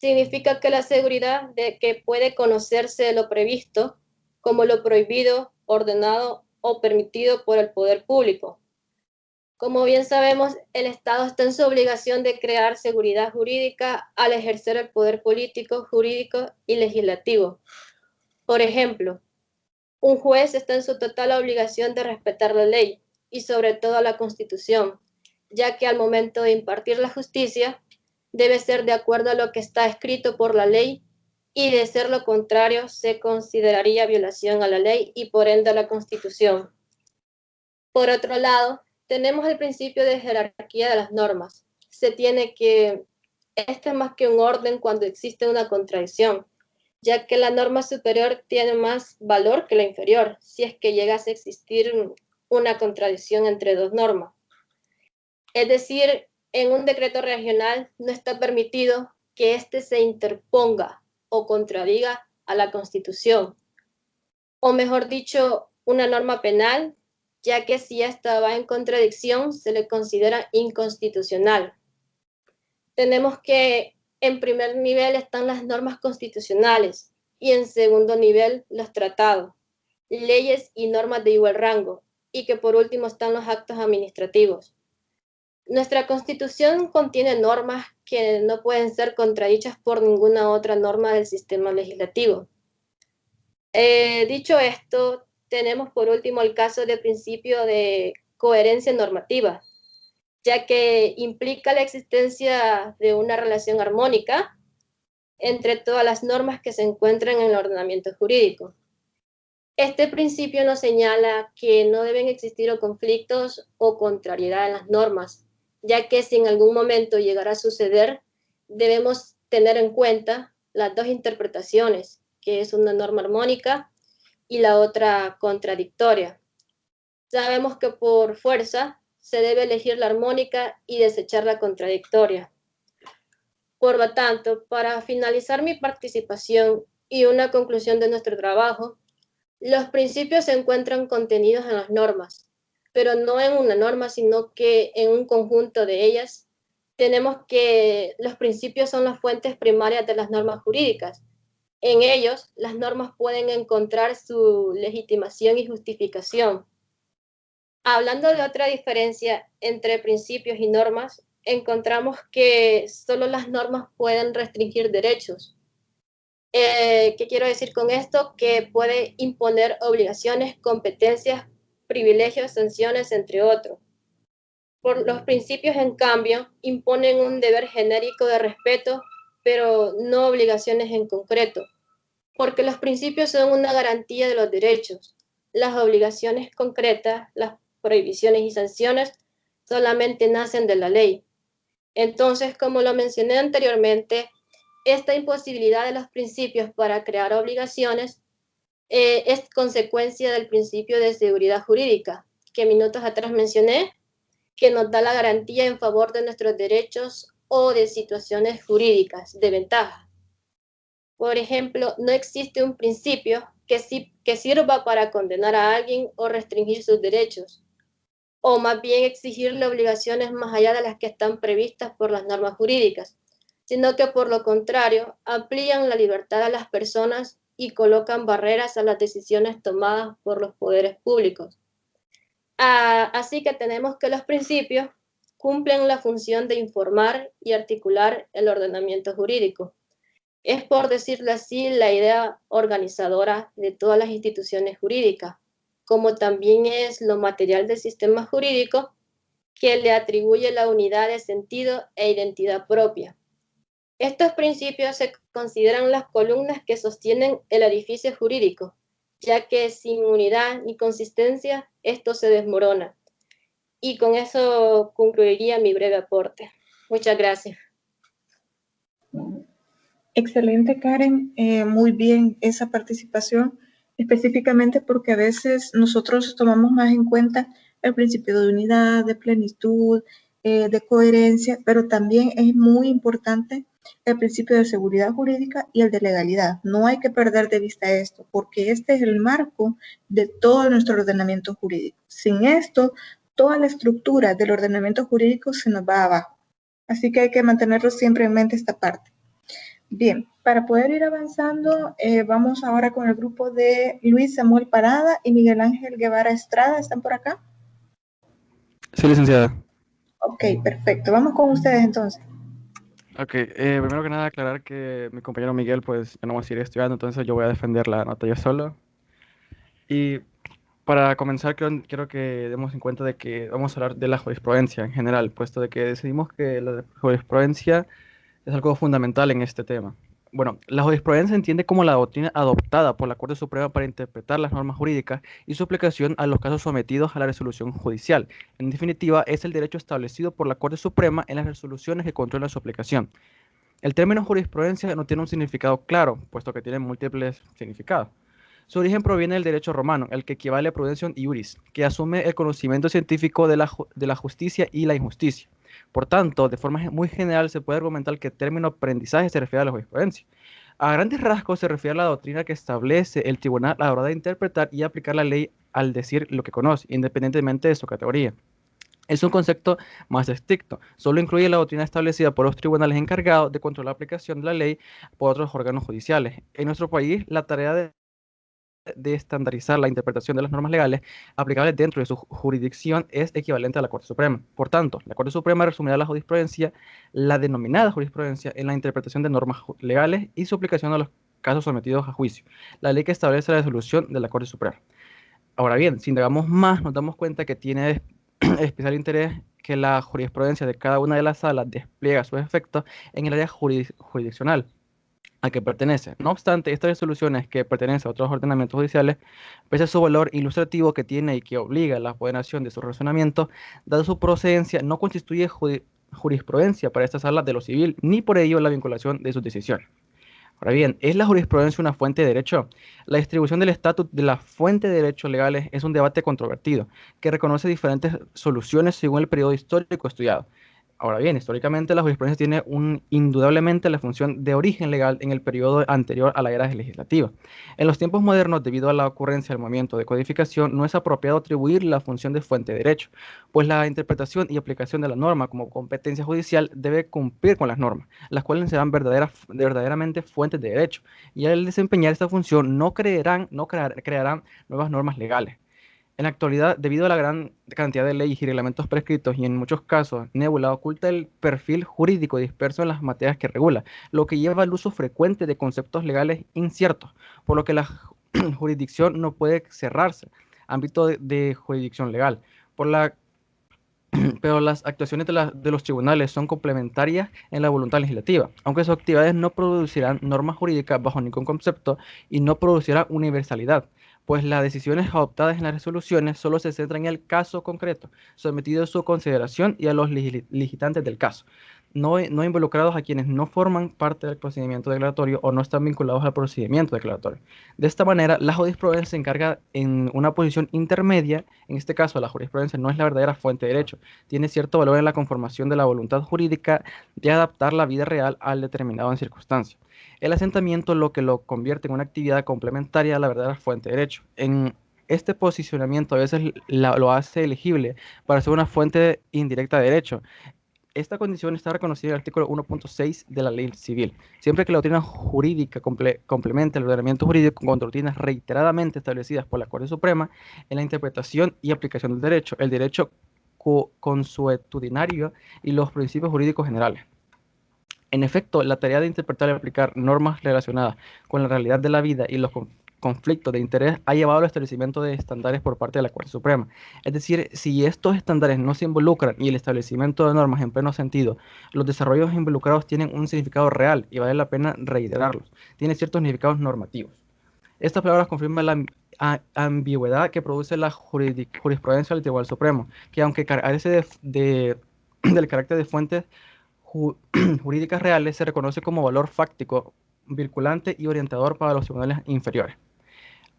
Speaker 8: Significa que la seguridad de que puede conocerse lo previsto como lo prohibido, ordenado o permitido por el poder público. Como bien sabemos, el Estado está en su obligación de crear seguridad jurídica al ejercer el poder político, jurídico y legislativo. Por ejemplo, un juez está en su total obligación de respetar la ley y sobre todo la Constitución, ya que al momento de impartir la justicia debe ser de acuerdo a lo que está escrito por la ley y de ser lo contrario se consideraría violación a la ley y por ende a la Constitución. Por otro lado, tenemos el principio de jerarquía de las normas. Se tiene que, este es más que un orden cuando existe una contradicción, ya que la norma superior tiene más valor que la inferior, si es que llegase a existir una contradicción entre dos normas. Es decir, en un decreto regional no está permitido que éste se interponga o contradiga a la Constitución, o mejor dicho, una norma penal, ya que si esta va en contradicción se le considera inconstitucional. Tenemos que en primer nivel están las normas constitucionales y en segundo nivel los tratados, leyes y normas de igual rango, y que por último están los actos administrativos. Nuestra Constitución contiene normas que no pueden ser contradichas por ninguna otra norma del sistema legislativo. Dicho esto, tenemos por último el caso del principio de coherencia normativa, ya que implica la existencia de una relación armónica entre todas las normas que se encuentran en el ordenamiento jurídico. Este principio nos señala que no deben existir conflictos o contrariedad en las normas, ya que si en algún momento llegara a suceder, debemos tener en cuenta las dos interpretaciones, que es una norma armónica y la otra contradictoria. Sabemos que por fuerza se debe elegir la armónica y desechar la contradictoria. Por lo tanto, para finalizar mi participación y una conclusión de nuestro trabajo, los principios se encuentran contenidos en las normas, pero no en una norma, sino que en un conjunto de ellas. Tenemos que los principios son las fuentes primarias de las normas jurídicas. En ellos, las normas pueden encontrar su legitimación y justificación. Hablando de otra diferencia entre principios y normas, encontramos que solo las normas pueden restringir derechos. ¿Qué quiero decir con esto? Que puede imponer obligaciones, competencias, privilegios, sanciones, entre otros. Por los principios, en cambio, imponen un deber genérico de respeto, pero no obligaciones en concreto, porque los principios son una garantía de los derechos. Las obligaciones concretas, las prohibiciones y sanciones solamente nacen de la ley. Entonces, como lo mencioné anteriormente, esta imposibilidad de los principios para crear obligaciones es consecuencia del principio de seguridad jurídica, que minutos atrás mencioné, que nos da la garantía en favor de nuestros derechos o de situaciones jurídicas de ventaja. Por ejemplo, no existe un principio que sirva para condenar a alguien o restringir sus derechos, o más bien exigirle obligaciones más allá de las que están previstas por las normas jurídicas, sino que por lo contrario, amplían la libertad a las personas y colocan barreras a las decisiones tomadas por los poderes públicos. Así que tenemos que los principios cumplen la función de informar y articular el ordenamiento jurídico. Es, por decirlo así, la idea organizadora de todas las instituciones jurídicas, como también es lo material del sistema jurídico que le atribuye la unidad de sentido e identidad propia. Estos principios se consideran las columnas que sostienen el edificio jurídico, ya que sin unidad ni consistencia, esto se desmorona. Y con eso concluiría mi breve aporte. Muchas gracias.
Speaker 1: Excelente, Karen. Muy bien esa participación, específicamente porque a veces nosotros tomamos más en cuenta el principio de unidad, de plenitud, de coherencia, pero también es muy importante el principio de seguridad jurídica y el de legalidad. No hay que perder de vista esto, porque este es el marco de todo nuestro ordenamiento jurídico. Sin esto, toda la estructura del ordenamiento jurídico se nos va abajo. Así que hay que mantenerlo siempre en mente esta parte. Bien, para poder ir avanzando, vamos ahora con el grupo de Luis Samuel Parada y Miguel Ángel Guevara Estrada. ¿Están por acá?
Speaker 9: Sí, licenciada.
Speaker 1: Ok, perfecto. Vamos con ustedes entonces.
Speaker 9: Ok, primero que nada aclarar que mi compañero Miguel pues ya no va a seguir estudiando, entonces yo voy a defender la nota yo solo. Y para comenzar quiero que demos en cuenta de que vamos a hablar de la jurisprudencia en general, puesto de que decidimos que la jurisprudencia es algo fundamental en este tema. Bueno, la jurisprudencia se entiende como la doctrina adoptada por la Corte Suprema para interpretar las normas jurídicas y su aplicación a los casos sometidos a la resolución judicial. En definitiva, es el derecho establecido por la Corte Suprema en las resoluciones que controlan su aplicación. El término jurisprudencia no tiene un significado claro, puesto que tiene múltiples significados. Su origen proviene del derecho romano, el que equivale a prudentium iuris, que asume el conocimiento científico de la justicia y la injusticia. Por tanto, de forma muy general se puede argumentar que el término aprendizaje se refiere a la jurisprudencia. A grandes rasgos se refiere a la doctrina que establece el tribunal a la hora de interpretar y aplicar la ley al decir lo que conoce, independientemente de su categoría. Es un concepto más estricto, solo incluye la doctrina establecida por los tribunales encargados de controlar la aplicación de la ley por otros órganos judiciales. En nuestro país, la tarea de estandarizar la interpretación de las normas legales aplicables dentro de su jurisdicción es equivalente a la Corte Suprema. Por tanto, la Corte Suprema resumirá la jurisprudencia, la denominada jurisprudencia, en la interpretación de normas legales y su aplicación a los casos sometidos a juicio, la ley que establece la resolución de la Corte Suprema. Ahora bien, si indagamos más, nos damos cuenta que tiene especial interés que la jurisprudencia de cada una de las salas despliega sus efectos en el área jurisdiccional a que pertenece. No obstante, estas resoluciones que pertenecen a otros ordenamientos judiciales, pese a su valor ilustrativo que tiene y que obliga a la ordenación de su razonamiento, dada su procedencia, no constituye jurisprudencia para estas salas de lo civil, ni por ello la vinculación de sus decisiones. Ahora bien, ¿es la jurisprudencia una fuente de derecho? La distribución del estatus de la fuente de derechos legales es un debate controvertido, que reconoce diferentes soluciones según el periodo histórico estudiado. Ahora bien, históricamente la jurisprudencia tiene indudablemente la función de origen legal en el periodo anterior a la era legislativa. En los tiempos modernos, debido a la ocurrencia del movimiento de codificación, no es apropiado atribuir la función de fuente de derecho, pues la interpretación y aplicación de la norma como competencia judicial debe cumplir con las normas, las cuales serán verdaderamente fuentes de derecho, y al desempeñar esta función no crearán nuevas normas legales. En la actualidad, debido a la gran cantidad de leyes y reglamentos prescritos y en muchos casos nébula, oculta el perfil jurídico disperso en las materias que regula, lo que lleva al uso frecuente de conceptos legales inciertos, por lo que la jurisdicción no puede cerrarse, ámbito de jurisdicción legal. Pero las actuaciones de los tribunales son complementarias en la voluntad legislativa, aunque sus actividades no producirán normas jurídicas bajo ningún concepto y no producirán universalidad, pues las decisiones adoptadas en las resoluciones solo se centran en el caso concreto, sometido a su consideración y a los licitantes del caso. no involucrados a quienes no forman parte del procedimiento declaratorio o no están vinculados al procedimiento declaratorio. De esta manera, la jurisprudencia se encarga en una posición intermedia. En este caso, la jurisprudencia no es la verdadera fuente de derecho. Tiene cierto valor en la conformación de la voluntad jurídica de adaptar la vida real al determinado en circunstancia. El asentamiento lo que lo convierte en una actividad complementaria a la verdadera fuente de derecho. En este posicionamiento a veces lo hace elegible para ser una fuente indirecta de derecho. Esta condición está reconocida en el artículo 1.6 de la ley civil. Siempre que la doctrina jurídica complemente el ordenamiento jurídico con doctrinas reiteradamente establecidas por la Corte Suprema en la interpretación y aplicación del derecho, el derecho consuetudinario y los principios jurídicos generales. En efecto, la tarea de interpretar y aplicar normas relacionadas con la realidad de la vida y los conflictos de interés ha llevado al establecimiento de estándares por parte de la Corte Suprema. Es decir, si estos estándares no se involucran y el establecimiento de normas en pleno sentido, los desarrollos involucrados tienen un significado real y vale la pena reiterarlos. Tienen ciertos significados normativos. Estas palabras confirman la ambigüedad que produce la jurisprudencia del Tribunal Supremo, que aunque carece del carácter de fuentes jurídicas reales, se reconoce como valor fáctico, vinculante y orientador para los tribunales inferiores.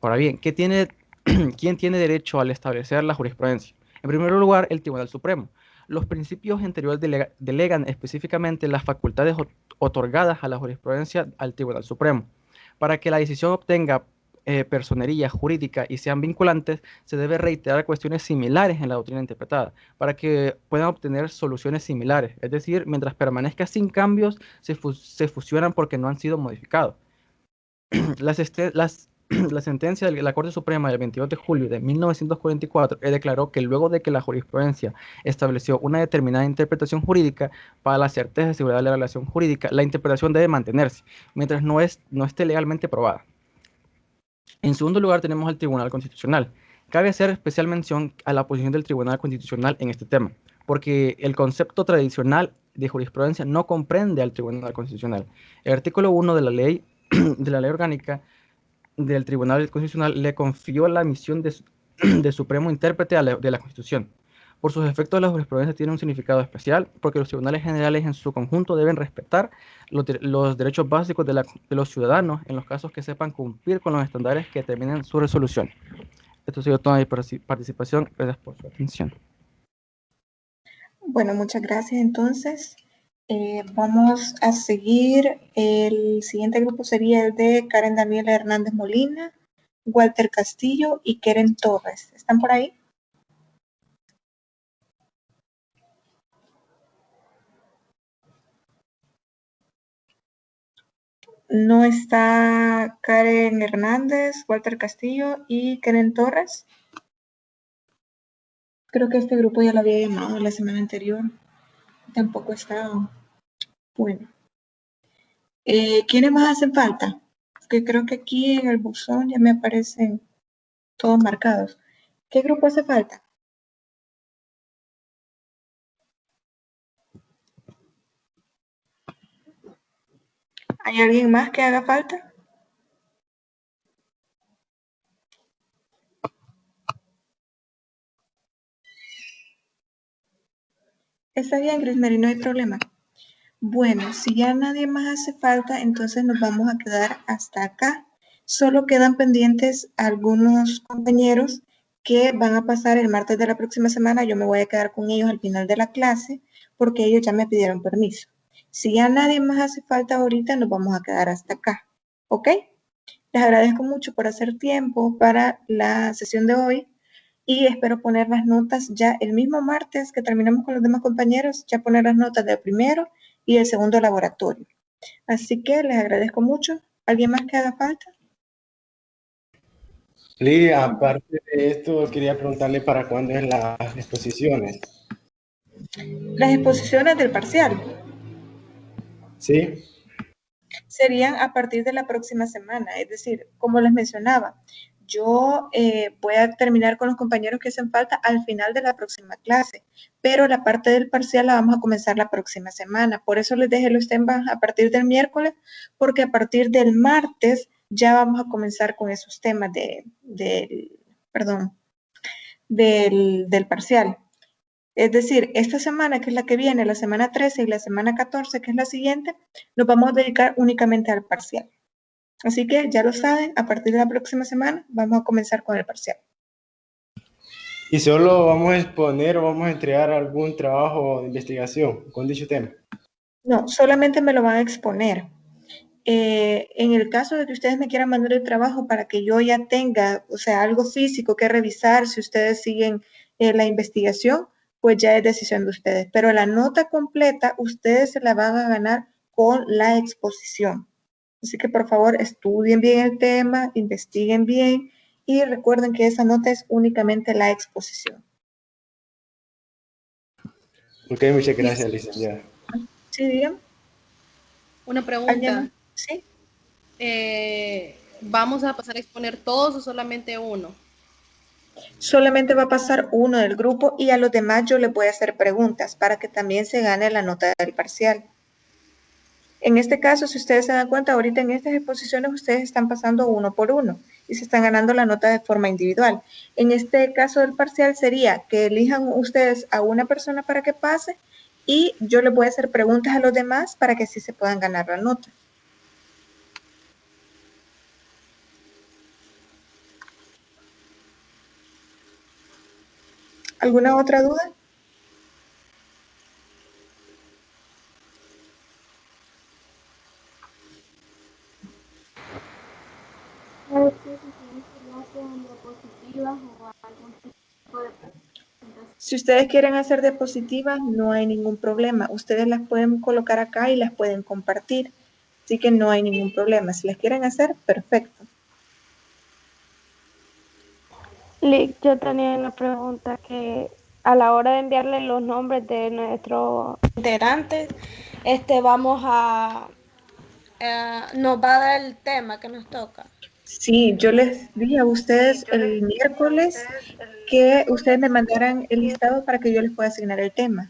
Speaker 9: Ahora bien, ¿quién tiene derecho al establecer la jurisprudencia? En primer lugar, el Tribunal Supremo. Los principios anteriores delegan específicamente las facultades otorgadas a la jurisprudencia al Tribunal Supremo. Para que la decisión obtenga personería jurídica y sean vinculantes, se debe reiterar cuestiones similares en la doctrina interpretada, para que puedan obtener soluciones similares. Es decir, mientras permanezca sin cambios, se fusionan porque no han sido modificados. La sentencia de la Corte Suprema del 22 de julio de 1944 declaró que luego de que la jurisprudencia estableció una determinada interpretación jurídica, para la certeza y seguridad de la relación jurídica, la interpretación debe mantenerse, mientras no esté legalmente probada. En segundo lugar, tenemos al Tribunal Constitucional. Cabe hacer especial mención a la posición del Tribunal Constitucional en este tema, porque el concepto tradicional de jurisprudencia no comprende al Tribunal Constitucional. El artículo 1 de la ley orgánica del Tribunal Constitucional le confió la misión de supremo intérprete de la Constitución. Por sus efectos, la jurisprudencia tiene un significado especial, porque los tribunales generales en su conjunto deben respetar los derechos básicos de los ciudadanos en los casos que sepan cumplir con los estándares que determinen su resolución. Esto ha sido toda mi participación. Gracias por su atención.
Speaker 1: Bueno, muchas gracias. Entonces, vamos a seguir. El siguiente grupo sería el de Karen Daniela Hernández Molina, Walter Castillo y Keren Torres. ¿Están por ahí? No está Karen Hernández, Walter Castillo y Keren Torres. Creo que este grupo ya lo había llamado la semana anterior. Tampoco está. Bueno. ¿Quiénes más hacen falta? Porque creo que aquí en el buzón ya me aparecen todos marcados. ¿Qué grupo hace falta? ¿Hay alguien más que haga falta? Está bien, Grismery, no hay problema. Bueno, si ya nadie más hace falta, entonces nos vamos a quedar hasta acá. Solo quedan pendientes algunos compañeros que van a pasar el martes de la próxima semana. Yo me voy a quedar con ellos al final de la clase porque ellos ya me pidieron permiso. Si ya nadie más hace falta ahorita, nos vamos a quedar hasta acá. ¿Ok? Les agradezco mucho por hacer tiempo para la sesión de hoy y espero poner las notas ya el mismo martes que terminemos con los demás compañeros, ya poner las notas del primero y el segundo laboratorio. Así que les agradezco mucho. ¿Alguien más que haga falta?
Speaker 10: Lidia, aparte de esto, quería preguntarle para cuándo es las exposiciones.
Speaker 1: Las exposiciones del parcial.
Speaker 10: Sí.
Speaker 1: Serían a partir de la próxima semana, es decir, como les mencionaba, yo voy a terminar con los compañeros que hacen falta al final de la próxima clase, pero la parte del parcial la vamos a comenzar la próxima semana. Por eso les dejé los temas a partir del miércoles, porque a partir del martes ya vamos a comenzar con esos temas del parcial. Es decir, esta semana, que es la que viene, la semana 13 y la semana 14, que es la siguiente, nos vamos a dedicar únicamente al parcial. Así que ya lo saben, a partir de la próxima semana vamos a comenzar con el parcial.
Speaker 10: ¿Y solo vamos a exponer o vamos a entregar algún trabajo de investigación con dicho tema?
Speaker 1: No, solamente me lo van a exponer. En el caso de que ustedes me quieran mandar el trabajo para que yo ya tenga, o sea, algo físico que revisar, si ustedes siguen la investigación, pues ya es decisión de ustedes. Pero la nota completa, ustedes se la van a ganar con la exposición. Así que por favor estudien bien el tema, investiguen bien y recuerden que esa nota es únicamente la exposición.
Speaker 10: Ok, muchas gracias, licenciada.
Speaker 1: Sí, dígame.
Speaker 11: Una pregunta.
Speaker 1: Sí.
Speaker 11: ¿Vamos a pasar a exponer todos o solamente uno?
Speaker 1: Solamente va a pasar uno del grupo y a los demás yo les voy a hacer preguntas para que también se gane la nota del parcial. En este caso, si ustedes se dan cuenta, ahorita en estas exposiciones ustedes están pasando uno por uno y se están ganando la nota de forma individual. En este caso del parcial sería que elijan ustedes a una persona para que pase y yo les voy a hacer preguntas a los demás para que así se puedan ganar la nota. ¿Alguna otra duda? Si ustedes quieren hacer diapositivas, no hay ningún problema. Ustedes las pueden colocar acá y las pueden compartir. Así que no hay ningún problema. Si las quieren hacer, perfecto.
Speaker 12: Lick, yo tenía una pregunta que a la hora de enviarle los nombres de nuestros integrantes, vamos a nos va a dar el tema que nos toca.
Speaker 1: Sí, yo les dije a ustedes el miércoles que ustedes me mandaran el listado para que yo les pueda asignar el tema.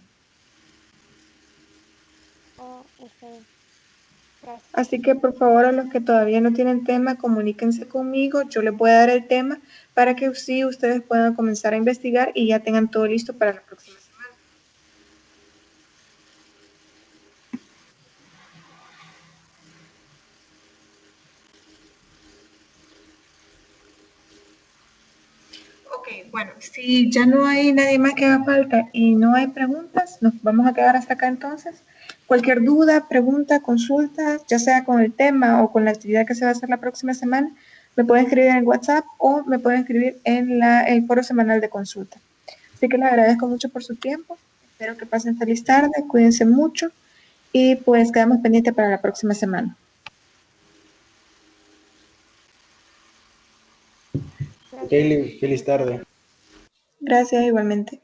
Speaker 1: Así que por favor a los que todavía no tienen tema, comuníquense conmigo, yo les voy a dar el tema para que sí ustedes puedan comenzar a investigar y ya tengan todo listo para la próxima semana. Ok, bueno, si ya no hay nadie más que haga falta y no hay preguntas, nos vamos a quedar hasta acá entonces. Cualquier duda, pregunta, consulta, ya sea con el tema o con la actividad que se va a hacer la próxima semana, me pueden escribir en WhatsApp o me pueden escribir en el foro semanal de consulta. Así que les agradezco mucho por su tiempo. Espero que pasen feliz tarde, cuídense mucho y pues quedamos pendientes para la próxima semana.
Speaker 10: Ok, feliz tarde.
Speaker 1: Gracias igualmente.